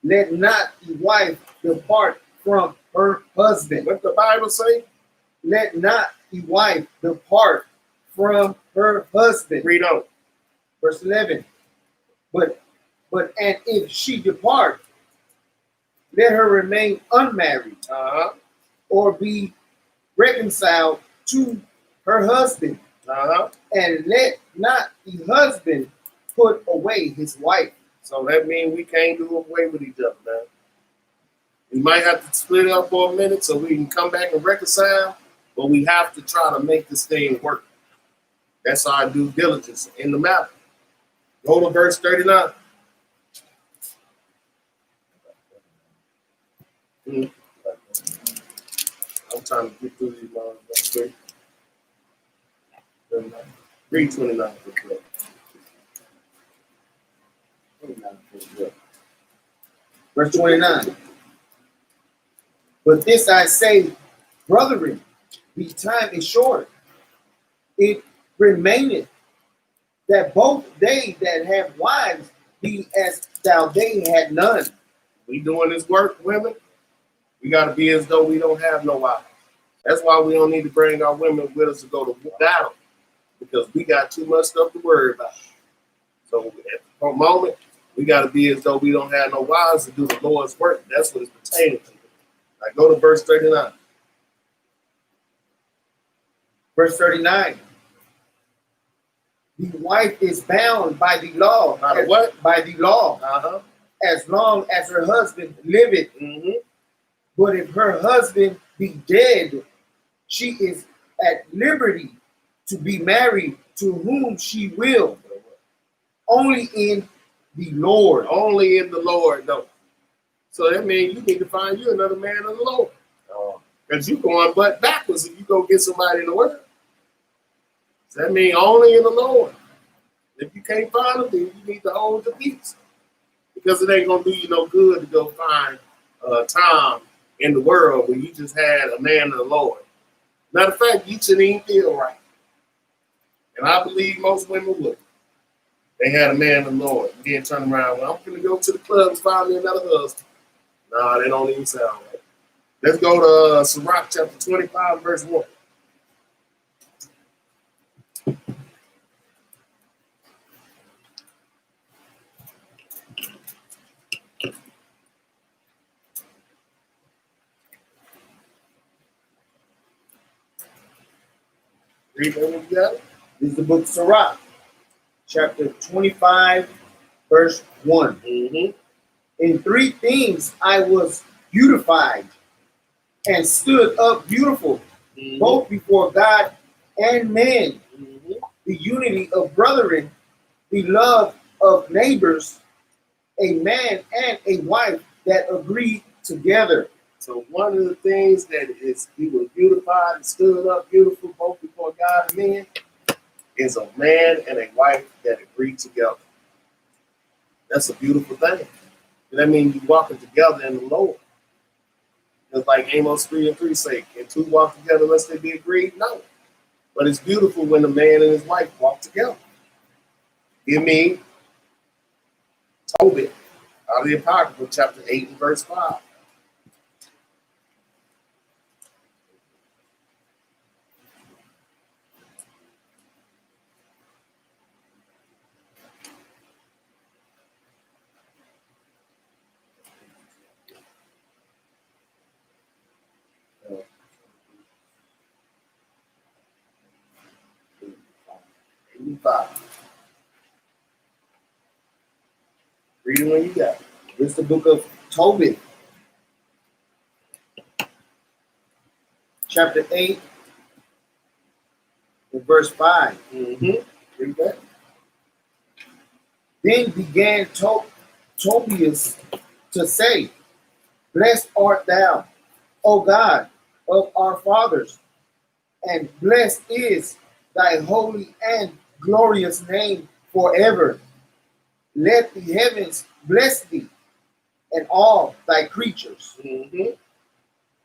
Let not the wife depart from her husband. What the Bible say? Let not the wife depart from her husband. Read on. Verse 11. But and if she depart, let her remain unmarried, or be reconciled to her husband, and let not the husband put away his wife. So that means we can't do away with each other, man. We might have to split up for a minute so we can come back and reconcile, but we have to try to make this thing work. That's our due diligence in the matter. Go to verse 39. trying to get through these lines. 3:29. Verse 29. But this I say, brethren, the time is short. It remaineth that both they that have wives be as thou they had none. We doing this work, women. We got to be as though we don't have no wives. That's why we don't need to bring our women with us to go to battle, because we got too much stuff to worry about. So at the moment, we got to be as though we don't have no wives to do the Lord's work. That's what it's pertaining to. Now go to verse 39. Verse 39. The wife is bound by the law. By the what? By the law. As long as her husband liveth. But if her husband be dead, she is at liberty to be married to whom she will. Only in the Lord. Only in the Lord, though. So that means you need to find you another man of the Lord. Because you're going butt backwards if you go get somebody in the world. So that means only in the Lord. If you can't find them, then you need to hold the peace. Because it ain't going to do you no good to go find time in the world where you just had a man of the Lord. Matter of fact, you shouldn't even feel right. And I believe most women would. They had a man of the Lord. You didn't turn around. Well, I'm going to go to the club and find me another husband. No, they don't even sound right. Let's go to Sirach chapter 25, verse 1. Read that one together. This is the book of Sirach, chapter 25, verse 1. In three things I was beautified and stood up beautiful, both before God and man. The unity of brethren, the love of neighbors, a man and a wife that agree together. So one of the things that is he was beautified and stood up beautiful both before God and men is a man and a wife that agree together. That's a beautiful thing. That means you walking together in the Lord. Just like Amos 3:3 say, can two walk together unless they be agreed? No. But it's beautiful when the man and his wife walk together. Give me Tobit out of the Apocrypha, chapter 8 and verse 5. Read it when you got it. This is the book of Tobit, chapter 8, and verse 5. Read that. Then began Tobias to say, blessed art thou, O God of our fathers, and blessed is thy holy and glorious name forever. Let the heavens bless thee, and all thy creatures.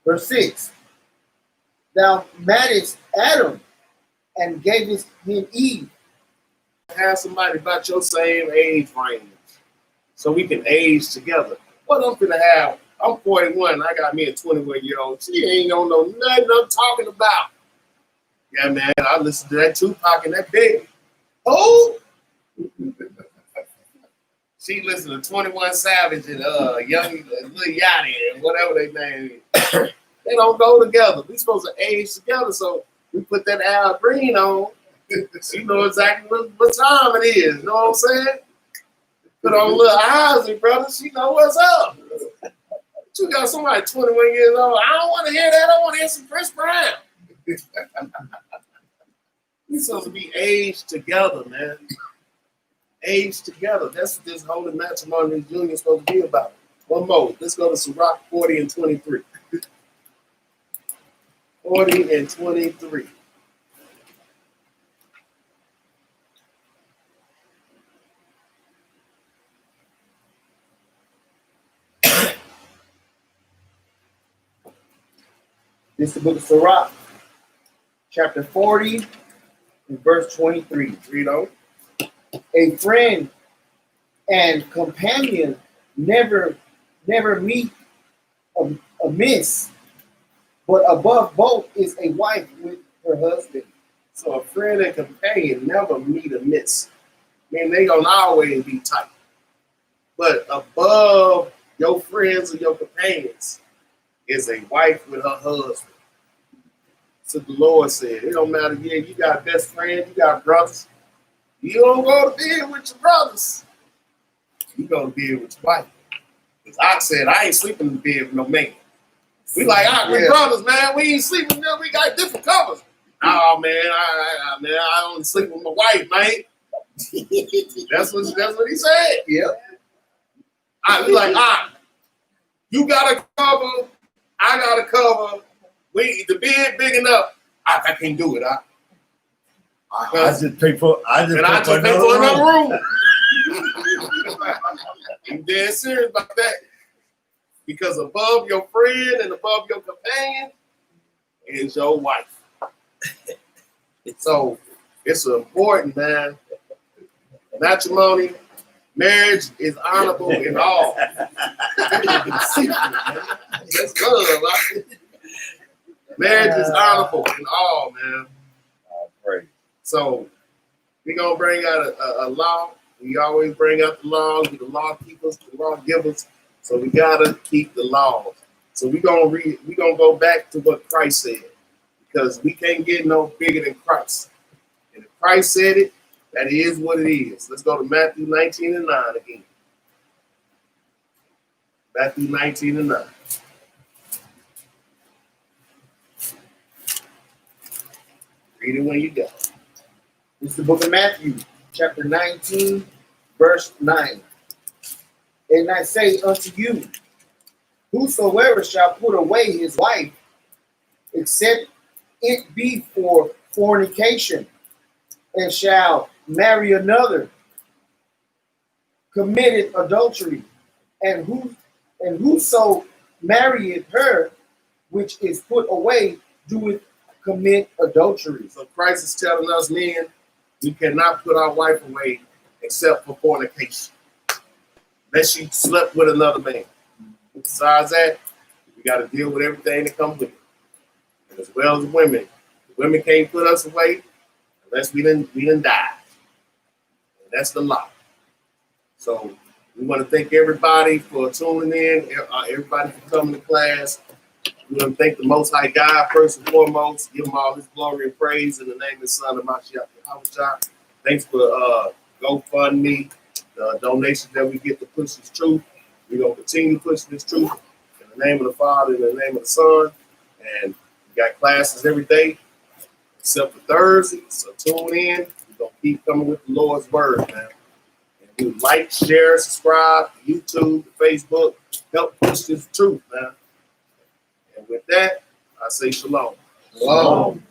Verse 6. Thou madest Adam, and gavest him Eve. Have somebody about your same age range, so we can age together. What I'm gonna have, I'm 41, I got me a 21-year-old. She ain't gonna know nothing I'm talking about. Yeah, man, I listen to that Tupac and that Big. Oh! She listened to 21 Savage and Young Lil Yachty and whatever they name is. They don't go together. We supposed to age together, so we put that Al Green on. She know exactly what time it is. You know what I'm saying? Put on little Ozzy, brother. She know what's up. You got somebody 21 years old. I don't want to hear that. I want to hear some Chris Brown. We supposed to be aged together, man. Age together. That's what this holy matrimony union is supposed to be about. One more. Let's go to Sirach 40 and 23. 40 and 23. This is the book of Sirach, chapter 40 and verse 23. Read on. A friend and companion never meet amiss, but above both is a wife with her husband. So a friend and companion never meet amiss. I mean, they gonna always be tight. But above your friends and your companions is a wife with her husband. So the Lord said, it don't matter, yeah, you got best friends, you got brothers. You don't go to bed with your brothers. You go to bed with your wife. Because I said, I ain't sleeping in bed with no man. We like, we brothers, man. We ain't sleeping there. We got different covers. Oh, man, I only sleep with my wife, man. That's what he said. Yeah. We like, you got a cover, I got a cover. The bed big enough. I can't do it. I just pay for another room. I'm dead serious about that. Because above your friend and above your companion is your wife. So it's important, man. Matrimony, marriage is honorable in all. That's good, right? Marriage is honorable in all, man. Praise. So we're going to bring out a law. We always bring out the laws. We're the law keepers, the law givers. So we got to keep the laws. So we're going to go back to what Christ said, because we can't get no bigger than Christ. And if Christ said it, that is what it is. Let's go to Matthew 19 and 9 again. Matthew 19 and 9. Read it when you go. This is the book of Matthew, chapter 19, verse 9. And I say unto you, whosoever shall put away his wife, except it be for fornication, and shall marry another, committed adultery. And whoso marrieth her, which is put away, doeth commit adultery. So Christ is telling us, men, we cannot put our wife away except for fornication. Unless she slept with another man. Besides that, we got to deal with everything that comes with it. And as well as women. Women can't put us away unless we didn't die. And that's the law. So we want to thank everybody for tuning in, everybody for coming to class. We want to thank the Most High God first and foremost. Give him all his glory and praise in the name of his son, Mashiach. Thanks for GoFundMe, the donations that we get to push this truth. We're going to continue to push this truth in the name of the Father, in the name of the Son. And we got classes every day except for Thursday. So tune in. We're going to keep coming with the Lord's word, man. And do like, share, subscribe to YouTube, to Facebook. Help push this truth, man. And with that, I say shalom. Shalom.